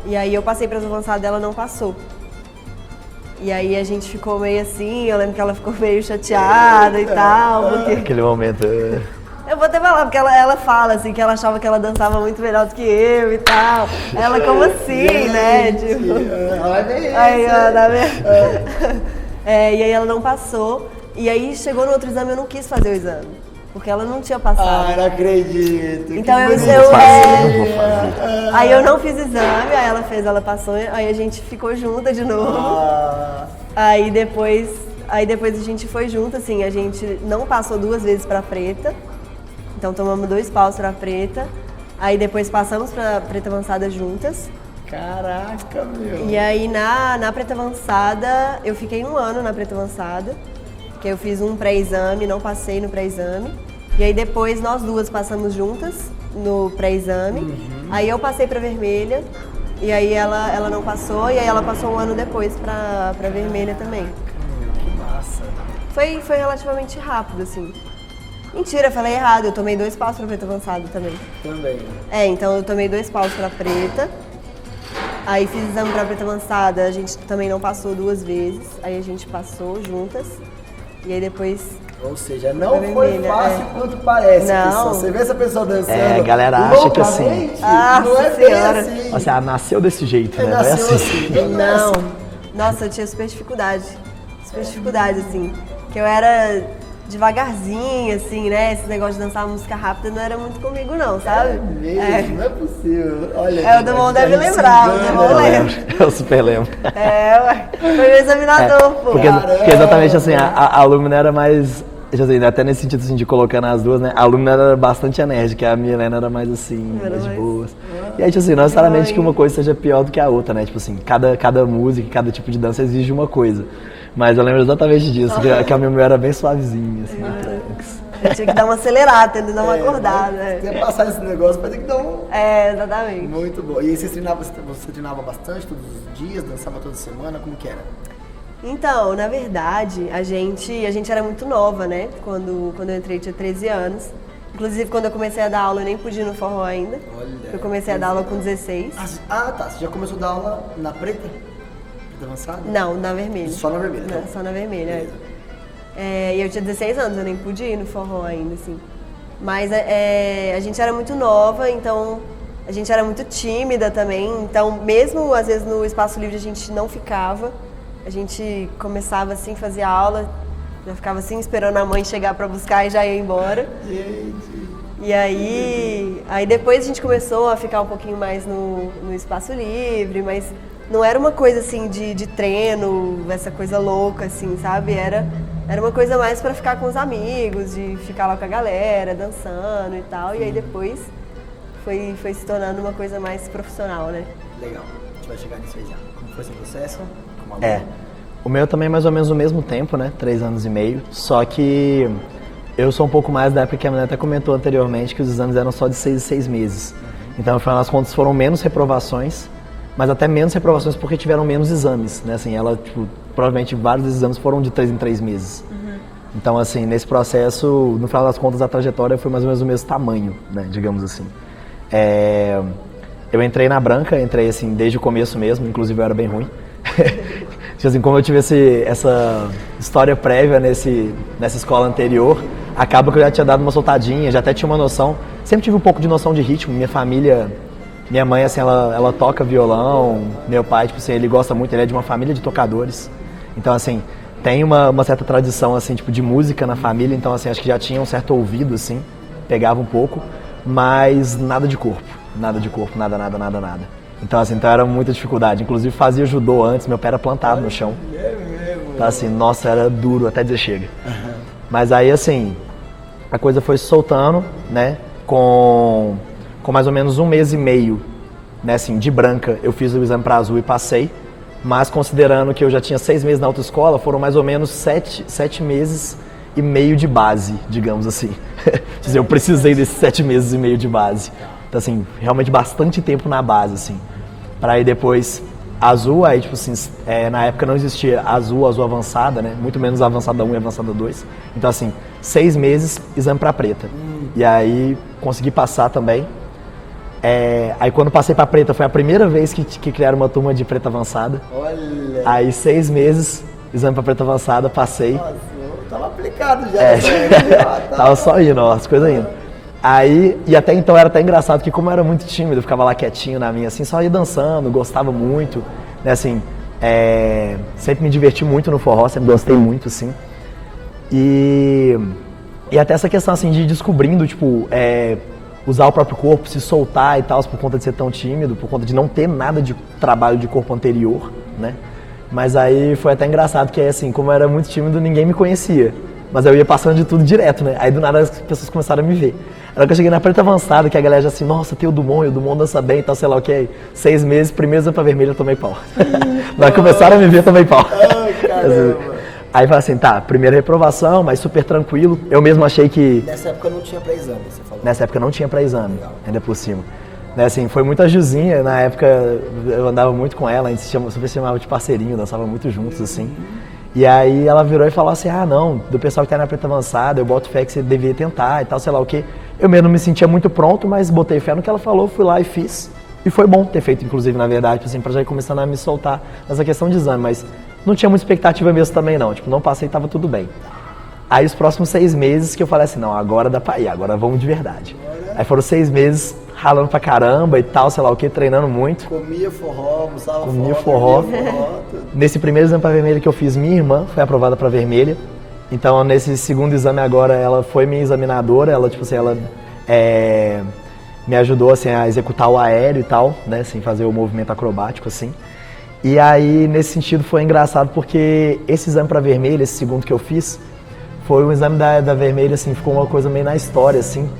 E aí eu passei para as avançadas, ela não passou. E aí a gente ficou meio assim, eu lembro que ela ficou meio chateada e tal, porque...
Aquele momento...
Eu vou até falar, porque ela fala assim, que ela achava que ela dançava muito melhor do que eu e tal. Ela, como assim, né? Tipo... Aí, ó, tá vendo? E aí ela não passou. E aí chegou no outro exame, eu não quis fazer o exame. Porque ela não tinha passado.
Não acredito.
Então
não vou fazer.
Aí eu não fiz exame, aí ela fez, ela passou, aí a gente ficou junta de novo. Aí depois a gente foi junto, assim, a gente não passou 2 vezes pra preta. Então tomamos 2 paus pra preta, aí depois passamos pra preta avançada juntas.
Caraca, meu.
E aí na preta avançada, eu fiquei 1 ano na preta avançada, que eu fiz um pré-exame, não passei no pré-exame. E aí depois nós 2 passamos juntas no pré-exame. Aí eu passei pra vermelha E aí ela não passou, e aí ela passou um ano depois pra vermelha também.
Que massa.
Foi relativamente rápido, assim. Mentira, falei errado, eu tomei 2 paus pra preta avançada também.
Também.
Então eu tomei 2 paus pra preta, aí fiz exame pra preta avançada, a gente também não passou 2 vezes, aí a gente passou juntas, e aí depois...
Ou seja, não foi
vermelha,
fácil quanto parece.
Não.
Pessoal. Você vê essa pessoa dançando.
A galera acha que assim.
loucamente,
Nossa
não é bem
Senhora.
assim.
Assim, ela nasceu desse jeito, né? Não é
Nasceu
assim.
assim. Não é
Não,
assim.
nossa, eu tinha super dificuldade, assim, que eu era devagarzinha, assim, né, esse negócio de dançar música rápida não era muito comigo não, sabe?
Mesmo, não é possível. Olha,
É, o Demon deve lembrar, o Demon
Eu
lembra.
lembro, eu super lembro.
Ué, foi meu examinador, pô.
Porque exatamente assim, a Lumina era mais. Assim, até nesse sentido assim, de colocar nas duas, né? A Lumina era bastante enérgica, a Milena era mais assim,
Era
mais de
mais-
boas. E aí, tipo assim, não necessariamente que uma coisa seja pior do que a outra, né? Tipo assim, cada música, cada tipo de dança exige uma coisa. Mas eu lembro exatamente disso, que a minha era bem suavezinha, assim, tranks.
Eu tinha que dar uma acelerada, entendeu? Dar uma acordada.
Se quer passar esse negócio, vai ter que dar um.
Exatamente.
Muito bom. E aí você treinava bastante todos os dias, dançava toda semana, como que era?
Então, na verdade, a gente era muito nova, né? Quando eu entrei, eu tinha 13 anos. Inclusive, quando eu comecei a dar aula, eu nem podia ir no forró ainda.
Olha.
Eu comecei a dar aula com 16.
Ah, tá. Você já começou a dar aula na preta? Preta avançada?
Não, na vermelha.
Só na vermelha,
Não,
então.
só na vermelha. E eu tinha 16 anos, eu nem podia ir no forró ainda, assim. Mas a gente era muito nova, então a gente era muito tímida também. Então, mesmo às vezes no espaço livre a gente não ficava. A gente começava assim, fazia aula, já ficava assim esperando a mãe chegar pra buscar e já ia embora.
Gente.
E aí depois a gente começou a ficar um pouquinho mais no espaço livre, mas não era uma coisa assim de treino, essa coisa louca assim, sabe? Era uma coisa mais pra ficar com os amigos, de ficar lá com a galera, dançando e tal. E aí depois foi se tornando uma coisa mais profissional, né?
Legal. A gente vai chegar nisso aí já. Como foi esse processo? Como aluno?
O meu também é mais ou menos o mesmo tempo, né? 3 anos e meio. Só que eu sou um pouco mais da época que a menina até comentou anteriormente que os exames eram só de 6 em 6 meses. Então, afinal das contas, foram menos reprovações, mas até menos reprovações porque tiveram menos exames, né? Assim, ela, tipo, provavelmente vários exames foram de 3 em 3 meses. Então, assim, nesse processo, no final das contas, a trajetória foi mais ou menos o mesmo tamanho, né? Digamos assim. Eu entrei na branca, entrei assim desde o começo mesmo, inclusive eu era bem ruim. Tipo assim, como eu tive essa história prévia nessa escola anterior, acaba que eu já tinha dado uma soltadinha, já até tinha uma noção. Sempre tive um pouco de noção de ritmo. Minha família, minha mãe, assim, ela toca violão, meu pai, tipo assim, ele gosta muito, ele é de uma família de tocadores. Então, assim, tem uma certa tradição, assim, tipo, de música na família, então, assim, acho que já tinha um certo ouvido, assim, pegava um pouco, mas nada de corpo, nada. Então, assim, era muita dificuldade. Inclusive, fazia judô antes, meu pé era plantado no chão. Então, assim, nossa, era duro até dizer chega. Mas aí, assim, a coisa foi se soltando, né, com mais ou menos 1 mês e meio, né, assim, de branca, eu fiz o exame para azul e passei. Mas considerando que eu já tinha 6 meses na autoescola, foram mais ou menos 7 meses e meio de base, digamos assim. Eu precisei desses 7 meses e meio de base. Então, assim, realmente bastante tempo na base, assim. Para aí depois azul, aí, tipo assim, na época não existia azul avançada, né? Muito menos avançada 1 e avançada 2. Então, assim, 6 meses, exame para preta. E aí consegui passar também. Aí quando passei para preta, foi a primeira vez que criaram uma turma de preta avançada.
Olha.
Aí 6 meses, exame para preta avançada, passei.
Nossa, eu tava aplicado já.
Tava só indo, ó, as coisas indo. Aí, e até então era até engraçado, que como eu era muito tímido, eu ficava lá quietinho na minha, assim, só ia dançando, gostava muito, né, assim, sempre me diverti muito no forró, sempre gostei muito, assim. E até essa questão, assim, de ir descobrindo, tipo, usar o próprio corpo, se soltar e tal, por conta de ser tão tímido, por conta de não ter nada de trabalho de corpo anterior, né. Mas aí foi até engraçado, que assim, como eu era muito tímido, ninguém me conhecia. Mas eu ia passando de tudo direto, né? Aí do nada as pessoas começaram a me ver. Aí que eu cheguei na preta avançada, que a galera já assim, nossa, tem o Dumont dança bem e tal, sei lá o que. Aí, 6 meses, primeiro exame pra vermelha, eu tomei pau. Na hora que começaram a me ver, eu tomei pau.
Ai, caramba.
Aí falei assim, tá, primeira reprovação, mas super tranquilo. Eu mesmo achei que...
Nessa época não tinha pré-exame, você falou.
Nessa época não tinha pré-exame,
Legal.
ainda por cima. Né, assim, foi muito a Juzinha, na época eu andava muito com ela, a gente se chamava de parceirinho, dançava muito juntos, assim. E aí ela virou e falou assim, não, do pessoal que tá na preta avançada, eu boto fé que você devia tentar e tal, sei lá o quê. Eu mesmo não me sentia muito pronto, mas botei fé no que ela falou, fui lá e fiz. E foi bom ter feito, inclusive, na verdade, assim, pra já ir começando a me soltar nessa questão de exame, mas não tinha muita expectativa mesmo também não, tipo, não passei e tava tudo bem. Aí os próximos 6 meses que eu falei assim, não, agora dá pra ir, agora vamos de verdade. Aí foram 6 meses ralando pra caramba e tal, sei lá o que, treinando muito.
Comia forró, almoçava
Comia forró. Nesse primeiro exame pra vermelha que eu fiz, minha irmã foi aprovada pra vermelha. Então, nesse segundo exame agora, ela foi minha examinadora, ela, tipo assim, ela me ajudou, assim, a executar o aéreo e tal, né, assim, fazer o movimento acrobático, assim. E aí, nesse sentido, foi engraçado porque esse exame pra vermelha, esse segundo que eu fiz, foi um exame da vermelha, assim, ficou uma coisa meio na história, assim,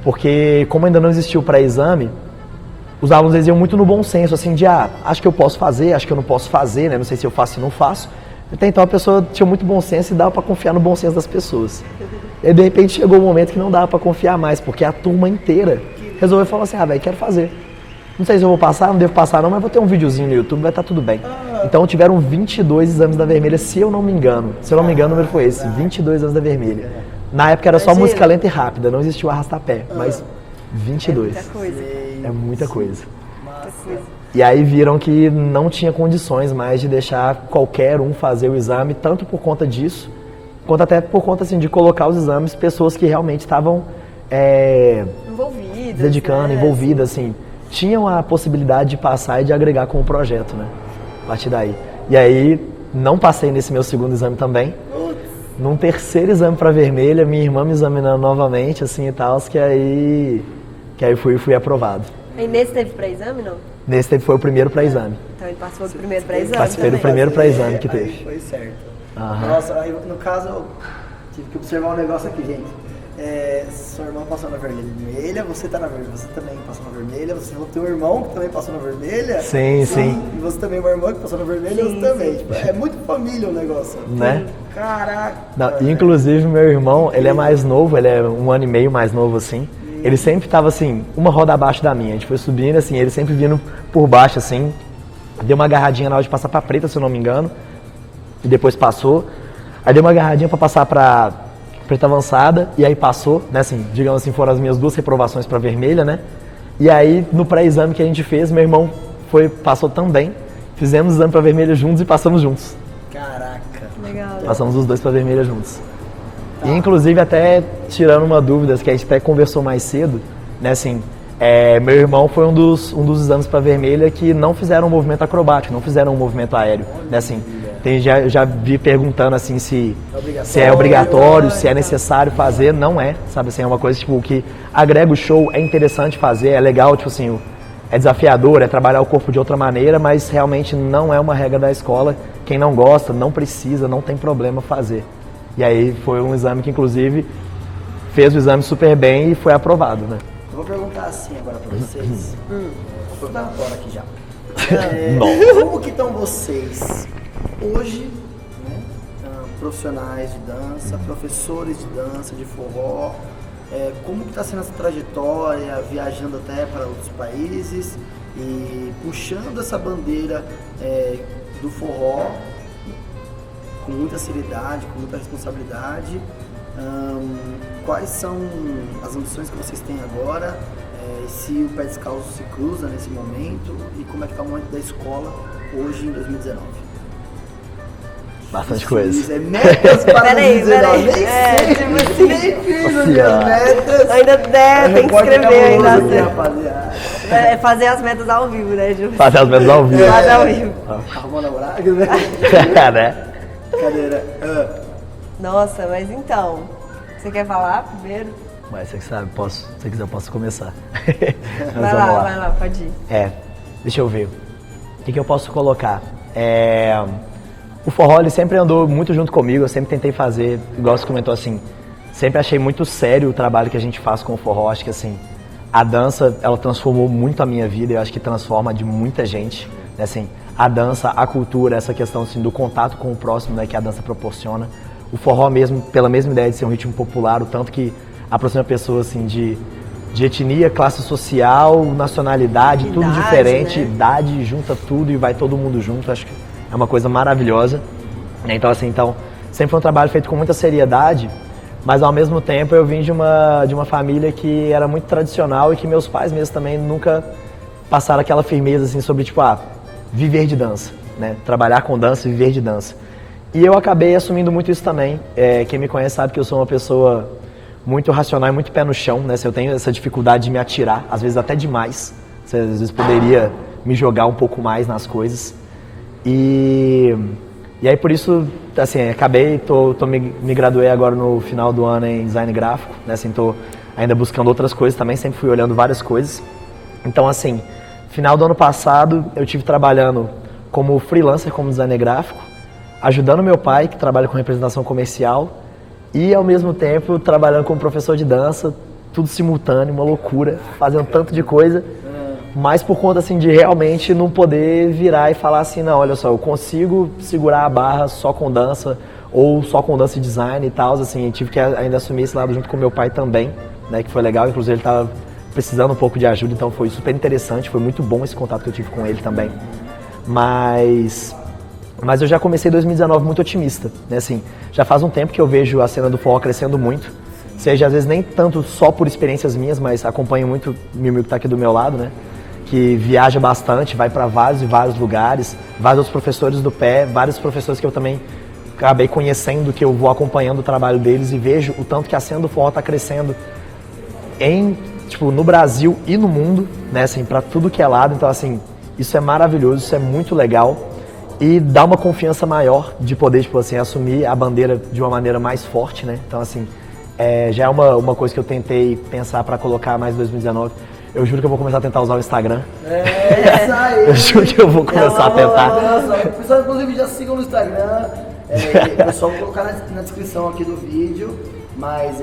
porque como ainda não existiu o pré-exame, os alunos eles iam muito no bom senso, assim, de acho que eu posso fazer, acho que eu não posso fazer, né, não sei se eu faço ou não faço. Até então a pessoa tinha muito bom senso e dava para confiar no bom senso das pessoas. E de repente chegou um momento que não dava para confiar mais, porque a turma inteira resolveu falar assim, velho, quero fazer. Não sei se eu vou passar, não devo passar não, mas vou ter um videozinho no YouTube, vai estar tudo bem. Então tiveram 22 exames da vermelha, se eu não me engano. Se eu não me engano, o número foi esse, 22 exames da vermelha. Na época era só música lenta e rápida, não existia o arrastapé, mas 22.
É muita coisa.
É muita coisa.
Muita coisa.
E aí viram que não tinha condições mais de deixar qualquer um fazer o exame, tanto por conta disso, quanto até por conta assim, de colocar os exames pessoas que realmente estavam
envolvidas,
dedicando, envolvidas, assim, tinham a possibilidade de passar e de agregar com o projeto, né? A partir daí. E aí não passei nesse meu segundo exame também. Num terceiro exame para vermelha, minha irmã me examinando novamente, assim e tal, que aí fui aprovado.
E nesse teve pré-exame, não?
Nesse foi o primeiro pré-exame.
Então ele participou do primeiro pré-exame.
Participei do primeiro pré-exame que teve.
Aí foi certo.
Aham.
Nossa, aí, no caso, eu tive que observar um negócio aqui, gente. Sua irmã passou na vermelha, você tá na vermelha, você também passou na vermelha, você tem um irmão que também passou na vermelha.
Sim, sim.
E você também, uma irmã que passou na vermelha,
Sim,
e você também.
sim.
Tipo, é muito família o negócio.
Né?
Caraca.
Não, inclusive, meu irmão, ele é mais novo, ele é 1 ano e meio mais novo, assim. Ele sempre tava, assim, uma roda abaixo da minha. A gente foi subindo, assim, ele sempre vindo por baixo, assim. Deu uma agarradinha na hora de passar pra preta, se eu não me engano. E depois passou. Aí deu uma agarradinha pra passar pra preta avançada. E aí passou, né, assim, digamos assim, foram as minhas 2 reprovações pra vermelha, né. E aí, no pré-exame que a gente fez, meu irmão passou também. Fizemos o exame pra vermelha juntos e passamos juntos.
Caraca.
Legal.
Passamos os 2 pra vermelha juntos. E inclusive até tirando uma dúvida que a gente até conversou mais cedo, né, assim, meu irmão foi um dos exames para vermelha que não fizeram um movimento acrobático, não fizeram um movimento aéreo, né, assim, já vi perguntando assim se é obrigatório, se é necessário fazer, não é, sabe assim, é uma coisa tipo que agrega o show, é interessante fazer, é legal, tipo assim, é desafiador, é trabalhar o corpo de outra maneira, mas realmente não é uma regra da escola, quem não gosta, não precisa, não tem problema fazer. E aí foi um exame que, inclusive, fez o exame super bem e foi aprovado, né?
Eu vou perguntar assim agora pra vocês. Vou perguntar agora aqui já. Como que estão vocês hoje, né, profissionais de dança, professores de dança, de forró? Como que está sendo essa trajetória, viajando até para outros países e puxando essa bandeira do forró com muita seriedade, com muita responsabilidade? Quais são as ambições que vocês têm agora? Se o Pé Descalço se cruza nesse momento e como é que está o momento da escola hoje em 2019?
Bastante coisa.
Metas para 2019. Nem sei,
tipo assim,
nem fiz as minhas metas.
Ainda tem que escrever ainda.
Aqui, rapaziada.
Fazer as metas ao vivo, né, Ju?
Fazer as metas ao vivo.
Fazer ao vivo.
Arrumou namorado, né?
Né?
Cadeira.
Nossa, mas então, você quer falar primeiro?
Mas você que sabe, se você quiser eu posso começar.
Vai lá, pode ir.
Deixa eu ver. O que eu posso colocar? O forró ele sempre andou muito junto comigo, eu sempre tentei fazer, igual você comentou assim, sempre achei muito sério o trabalho que a gente faz com o forró, acho que assim, a dança, ela transformou muito a minha vida, eu acho que transforma de muita gente, né, assim, a dança, a cultura, essa questão assim, do contato com o próximo, né, que a dança proporciona, o forró mesmo, pela mesma ideia de ser um ritmo popular, o tanto que aproxima pessoas assim, de de etnia, classe social, nacionalidade, tudo
Idade,
diferente,
né?
idade, junta tudo e vai todo mundo junto. Acho que é uma coisa maravilhosa. Então, assim, sempre foi um trabalho feito com muita seriedade, mas ao mesmo tempo eu vim de uma família que era muito tradicional e que meus pais mesmo também nunca passaram aquela firmeza assim sobre, tipo, viver de dança, né? Trabalhar com dança e viver de dança. E eu acabei assumindo muito isso também. Quem me conhece sabe que eu sou uma pessoa muito racional e muito pé no chão, né? Eu tenho essa dificuldade de me atirar, às vezes até demais. Às vezes poderia me jogar um pouco mais nas coisas. E aí por isso, assim, me graduei agora no final do ano em design gráfico, né? Assim, tô ainda buscando outras coisas também, sempre fui olhando várias coisas. Então, assim, final do ano passado eu tive trabalhando como freelancer, como designer gráfico, ajudando meu pai, que trabalha com representação comercial, e ao mesmo tempo trabalhando como professor de dança, tudo simultâneo, uma loucura, fazendo tanto de coisa, mas por conta assim de realmente não poder virar e falar assim, não, olha só, eu consigo segurar a barra só com dança ou só com dança e design e tal, assim, eu tive que ainda assumir esse lado junto com meu pai também, né, que foi legal, inclusive ele estava precisando um pouco de ajuda, então foi super interessante, foi muito bom esse contato que eu tive com ele também, mas eu já comecei 2019 muito otimista, né, assim, já faz um tempo que eu vejo a cena do forró crescendo muito, seja às vezes nem tanto só por experiências minhas, mas acompanho muito o Miu que está aqui do meu lado, né, que viaja bastante, vai para vários e vários lugares, vários outros professores do pé, vários professores que eu também acabei conhecendo, que eu vou acompanhando o trabalho deles e vejo o tanto que a cena do forró está crescendo no Brasil e no mundo, né, assim, para tudo que é lado, então assim, isso é maravilhoso, isso é muito legal e dá uma confiança maior de poder, tipo assim, assumir a bandeira de uma maneira mais forte, né, então assim, já é uma coisa que eu tentei pensar para colocar mais em 2019. Eu juro que eu vou começar a tentar usar o Instagram.
Isso aí.
Eu juro que eu vou começar a tentar.
O pessoal, inclusive, já sigam no Instagram. Eu só vou colocar na descrição aqui do vídeo. Mas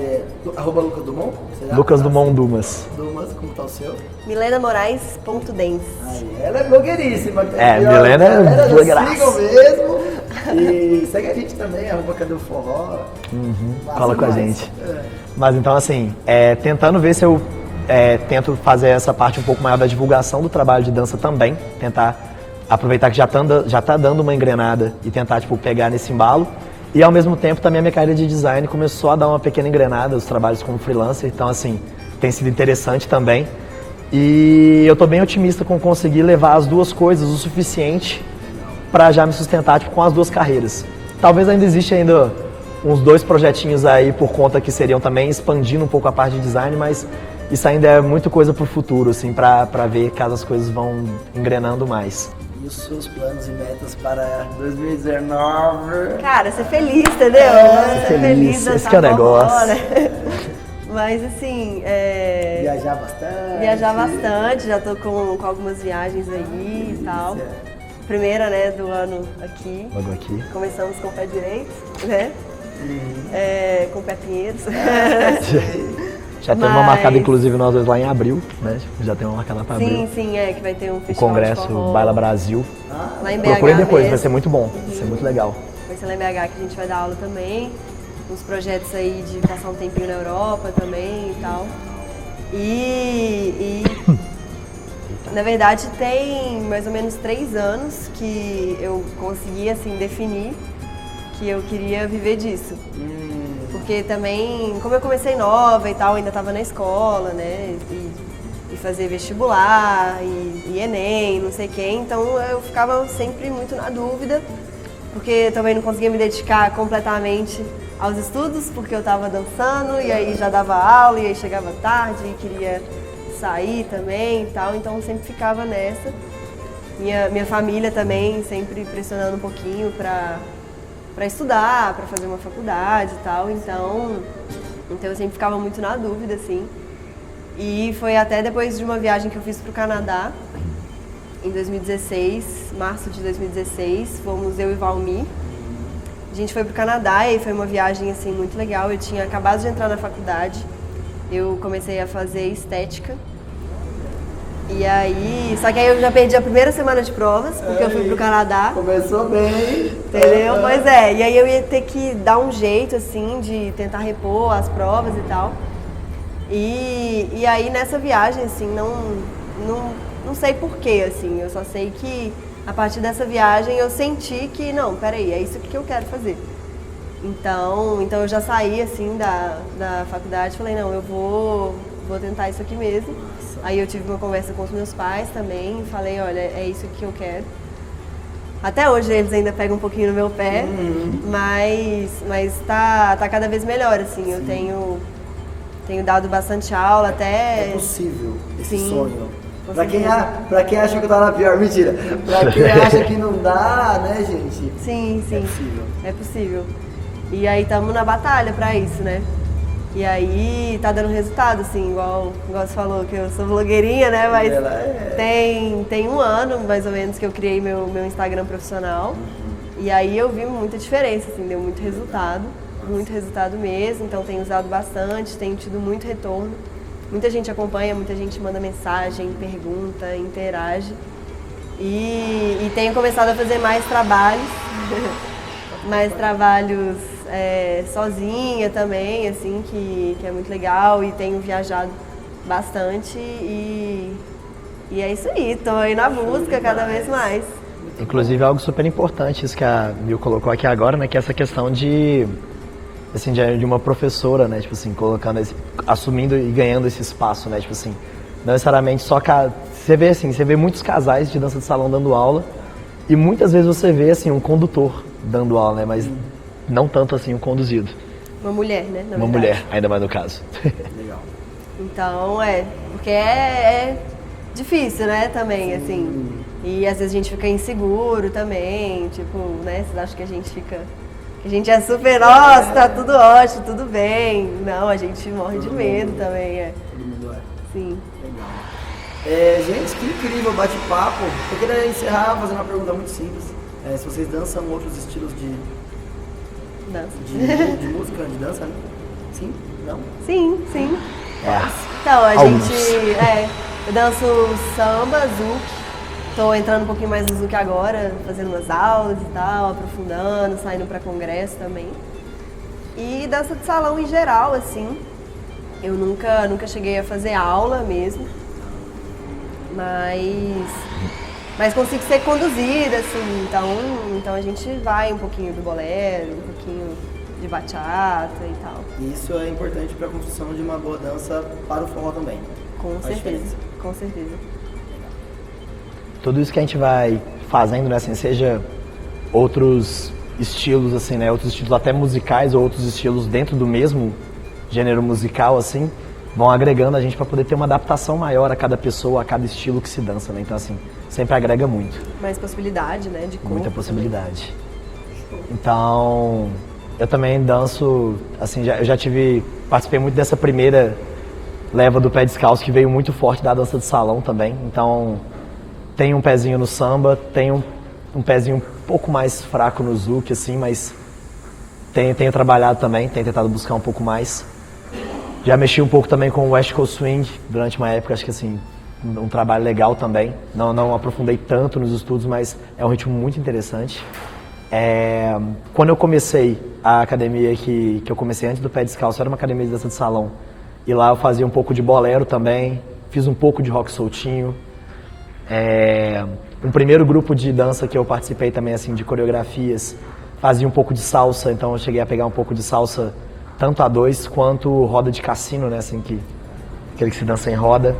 @Lucas Dumont? Será?
Lucas Dumont Dumas.
Dumas, como tá o seu?
milenamorais.dance.
Aí, ela é blogueiríssima.
Milena é blogueiraça.
Sigam mesmo. E segue a gente também, @Cadê o Forró.
Fala com a gente. Mas então, assim, tentando ver se eu tento fazer essa parte um pouco maior da divulgação do trabalho de dança também, tentar aproveitar que já tá dando uma engrenada e tentar, tipo, pegar nesse embalo. E ao mesmo tempo também a minha carreira de design começou a dar uma pequena engrenada, os trabalhos como freelancer, então assim, tem sido interessante também. E eu tô bem otimista com conseguir levar as duas coisas o suficiente para já me sustentar, tipo, com as duas carreiras. Talvez ainda exista ainda uns 2 projetinhos aí por conta que seriam também expandindo um pouco a parte de design, mas isso ainda é muita coisa pro futuro, assim, pra ver caso as coisas vão engrenando mais.
E os seus planos e metas para 2019?
Cara, ser feliz, entendeu?
Ser feliz, esse que é o negócio.
Né? Mas assim,
Viajar bastante.
Viajar bastante, já tô com algumas viagens aí e tal. Primeira, né, do ano aqui.
Logo aqui.
Começamos com o pé direito, né? Com o pé Pinheiros.
Já tem uma marcada, inclusive, nós dois lá em abril, né? Já tem uma marcada para abril.
Sim, que vai ter um
O
festival
Congresso
de forró.
Baila Brasil.
Lá em BH
Procurem depois,
mesmo.
vai ser muito bom, vai ser muito legal.
Vai ser lá em BH que a gente vai dar aula também. Uns projetos aí de passar um tempinho na Europa também e tal. E na verdade tem mais ou menos 3 anos que eu consegui, assim, definir que eu queria viver disso. Porque também, como eu comecei nova e tal, ainda estava na escola, né, e fazer vestibular, e Enem, não sei o quê, então eu ficava sempre muito na dúvida, porque também não conseguia me dedicar completamente aos estudos, porque eu estava dançando, e aí já dava aula, e aí chegava tarde, e queria sair também e tal, então eu sempre ficava nessa. Minha família também sempre pressionando um pouquinho para estudar, para fazer uma faculdade e tal, então eu sempre ficava muito na dúvida, assim. E foi até depois de uma viagem que eu fiz para o Canadá, em 2016, março de 2016, fomos eu e Valmi. A gente foi para o Canadá e foi uma viagem, assim, muito legal. Eu tinha acabado de entrar na faculdade, eu comecei a fazer estética. E aí, só que aí eu já perdi a primeira semana de provas, porque eu fui pro Canadá.
Começou bem.
Entendeu? Pois é, e aí eu ia ter que dar um jeito, assim, de tentar repor as provas e tal. E aí nessa viagem, assim, não sei porquê, assim, eu só sei que a partir dessa viagem eu senti que, não, peraí, é isso que eu quero fazer. Então eu já saí, assim, da faculdade e falei, não, eu vou tentar isso aqui mesmo. Aí eu tive uma conversa com os meus pais também e falei, olha, é isso que eu quero. Até hoje eles ainda pegam um pouquinho no meu pé, mas tá cada vez melhor, assim, eu tenho dado bastante aula até...
É possível esse
Sim.
sonho. Pra quem acha que eu tava na pior, mentira. Pra quem acha que não dá, né, gente?
Sim.
É possível.
É possível. E aí estamos na batalha pra isso, né? E aí tá dando resultado, assim, igual você falou, que eu sou blogueirinha, né? Mas tem um ano, mais ou menos, que eu criei meu Instagram profissional. E aí eu vi muita diferença, assim, deu muito resultado mesmo. Então tenho usado bastante, tenho tido muito retorno. Muita gente acompanha, muita gente manda mensagem, pergunta, interage. E tenho começado a fazer mais trabalhos, sozinha também, assim, que é muito legal, e tenho viajado bastante e é isso aí, tô aí na busca cada vez mais.
Inclusive algo super importante, isso que a Mil colocou aqui agora, né, que é essa questão de uma professora, né, tipo assim, assumindo e ganhando esse espaço, né, tipo assim, não necessariamente só você vê muitos casais de dança de salão dando aula e muitas vezes você vê assim um condutor dando aula, né, mas não tanto assim um conduzido.
Uma mulher, né, na
Uma
verdade.
mulher, ainda mais no caso.
Legal.
Então, porque é difícil, né, também, assim, e às vezes a gente fica inseguro também, tipo, né, vocês acham que a gente é super, nossa, tá tudo ótimo, tudo bem. Não, a gente morre de medo também,
Todo mundo é.
Sim.
Legal. Gente, que incrível bate-papo. Eu queria encerrar fazendo uma pergunta muito simples. Se vocês dançam outros estilos de
Dança.
de música, de dança, né? Sim? Não?
Sim. Então,
Alguns.
eu danço samba, zouk. Tô entrando um pouquinho mais no zouk agora, fazendo umas aulas e tal, aprofundando, saindo pra congresso também. E dança de salão em geral, assim. Eu nunca cheguei a fazer aula mesmo. Mas consigo ser conduzida, assim, então a gente vai um pouquinho do bolero, um pouquinho de bachata e tal.
E isso é importante para a construção de uma boa dança para o forró também.
Com
Faz
certeza,
diferença.
com certeza.
Tudo isso que a gente vai fazendo, né, assim, seja outros estilos, assim, né, outros estilos até musicais ou outros estilos dentro do mesmo gênero musical, assim, vão agregando a gente para poder ter uma adaptação maior a cada pessoa, a cada estilo que se dança, né? Então, assim, sempre agrega muito.
Mais possibilidade, né, de corpo.
Muita possibilidade. Então, eu também danço, assim, participei muito dessa primeira leva do pé descalço, que veio muito forte da dança de salão também. Então, tenho um pezinho no samba, tenho um pezinho um pouco mais fraco no zouk, assim, mas tenho trabalhado também, tenho tentado buscar um pouco mais. Já mexi um pouco também com o West Coast Swing durante uma época, acho que assim, um trabalho legal também. Não aprofundei tanto nos estudos, mas é um ritmo muito interessante. Quando eu comecei a academia que eu comecei antes do pé descalço, era uma academia de dança de salão. E lá eu fazia um pouco de bolero também, fiz um pouco de rock soltinho. Um primeiro grupo de dança que eu participei também, assim, de coreografias, fazia um pouco de salsa, então eu cheguei a pegar um pouco de salsa tanto a dois quanto roda de cassino, né, assim, aquele que se dança em roda.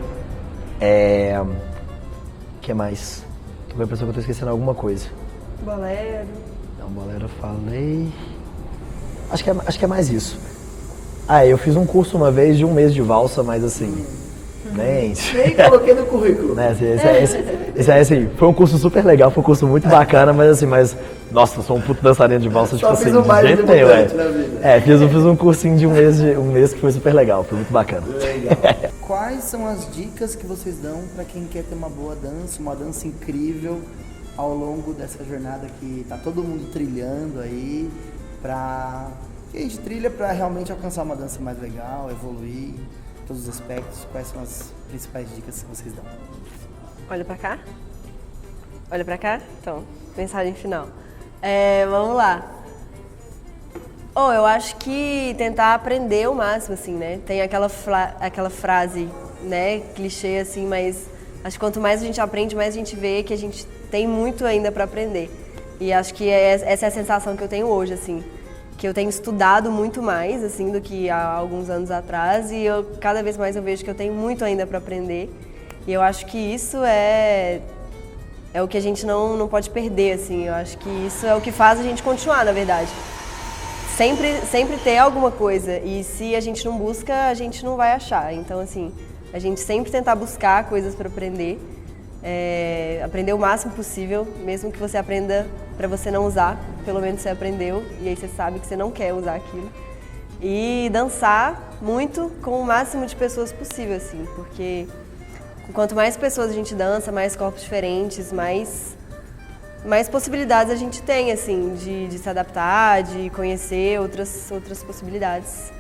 Que mais? Tô com a impressão que eu tô esquecendo alguma coisa.
Bolero.
Não, bolero eu falei. Acho que é mais isso. Eu fiz um curso uma vez de 1 mês de valsa, mas assim, nem
coloquei no currículo.
Né, esse aí, assim, foi um curso super legal, foi um curso muito bacana, mas assim, nossa, eu sou um puto dançarino de valsa, tipo assim, de jeito nenhum, fiz um cursinho de um mês que foi super legal, foi muito bacana.
Legal. Quais são as dicas que vocês dão para quem quer ter uma boa dança, uma dança incrível ao longo dessa jornada que tá todo mundo trilhando aí, que a gente trilha para realmente alcançar uma dança mais legal, evoluir, todos os aspectos? Quais são as principais dicas que vocês dão?
Olha pra cá. Olha pra cá. Então, mensagem final. Vamos lá. Eu acho que tentar aprender o máximo, assim, né? Tem aquela frase, né, clichê, assim, mas acho que quanto mais a gente aprende, mais a gente vê que a gente tem muito ainda para aprender. E acho que essa é a sensação que eu tenho hoje, assim, que eu tenho estudado muito mais, assim, do que há alguns anos atrás, e cada vez mais eu vejo que eu tenho muito ainda para aprender. E eu acho que isso é o que a gente não pode perder, assim. Eu acho que isso é o que faz a gente continuar, na verdade. Sempre ter alguma coisa, e se a gente não busca, a gente não vai achar. Então, assim, a gente sempre tentar buscar coisas para aprender, aprender o máximo possível, mesmo que você aprenda para você não usar, pelo menos você aprendeu, e aí você sabe que você não quer usar aquilo. E dançar muito com o máximo de pessoas possível, assim, porque quanto mais pessoas a gente dança, mais corpos diferentes, mais possibilidades a gente tem, assim, de se adaptar, de conhecer outras possibilidades.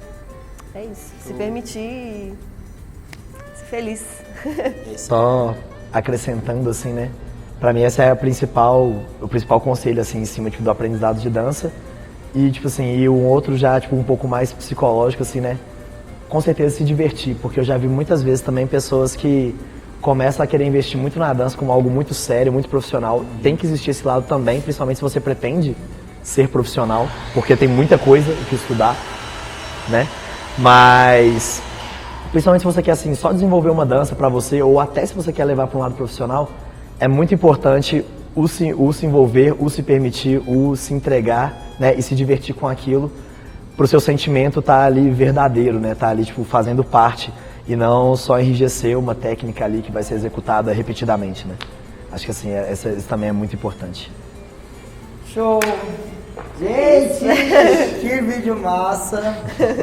É isso, se permitir e ser feliz.
Só acrescentando, assim, né? Pra mim esse é o principal conselho, assim, em cima, tipo, do aprendizado de dança. E, tipo assim, e um outro já, tipo, um pouco mais psicológico, assim, né? Com certeza se divertir, porque eu já vi muitas vezes também pessoas que começam a querer investir muito na dança como algo muito sério, muito profissional. Tem que existir esse lado também, principalmente se você pretende ser profissional, porque tem muita coisa que estudar, né? Mas, principalmente se você quer, assim, só desenvolver uma dança pra você, ou até se você quer levar para um lado profissional, é muito importante o se envolver, o se permitir, o se entregar, né? E se divertir com aquilo, pro seu sentimento tá ali verdadeiro, né? Tá ali, tipo, fazendo parte. E não só enrijecer uma técnica ali que vai ser executada repetidamente, né? Acho que assim, isso também é muito importante.
Show! Gente, que vídeo massa!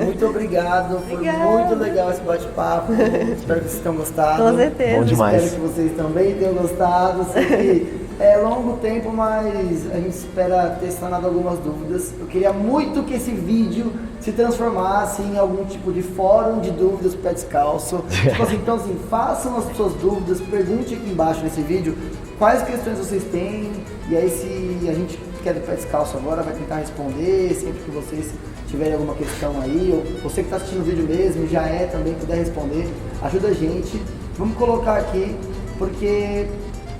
Muito obrigado, foi muito legal esse bate-papo. Espero que vocês tenham gostado.
Com certeza.
Bom demais.
Espero que vocês também tenham gostado. Sei que é longo tempo, mas a gente espera ter sanado algumas dúvidas. Eu queria muito que esse vídeo se transformasse em algum tipo de fórum de dúvidas pro Pé Descalço. Tipo assim, então assim, façam as suas dúvidas, pergunte aqui embaixo nesse vídeo quais questões vocês têm, e aí se a gente que é do Pé Descalço agora vai tentar responder sempre que vocês tiverem alguma questão aí, ou você que está assistindo o vídeo mesmo, já também puder responder, ajuda a gente. Vamos colocar aqui, porque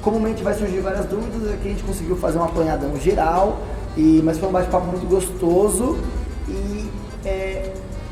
comumente vai surgir várias dúvidas, aqui a gente conseguiu fazer um apanhadão geral, mas foi um bate-papo muito gostoso. E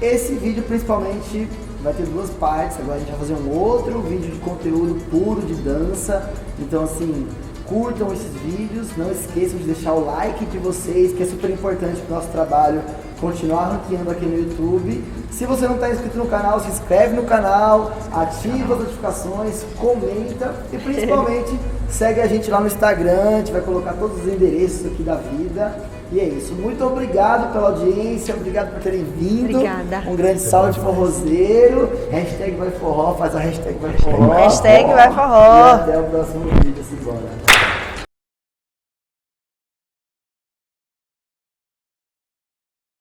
esse vídeo principalmente vai ter duas partes. Agora a gente vai fazer um outro vídeo de conteúdo puro de dança. Então assim, curtam esses vídeos, não esqueçam de deixar o like de vocês, que é super importante para o nosso trabalho continuar ranqueando aqui no YouTube. Se você não está inscrito no canal, se inscreve no canal, ativa as notificações, comenta e principalmente segue a gente lá no Instagram, a gente vai colocar todos os endereços aqui da vida. E é isso, muito obrigado pela audiência, obrigado por terem vindo.
Obrigada.
Um grande salve de forrozeiro, hashtag vai forró, faz a hashtag vai forró.
Hashtag vai forró.
E até o próximo vídeo, simbora.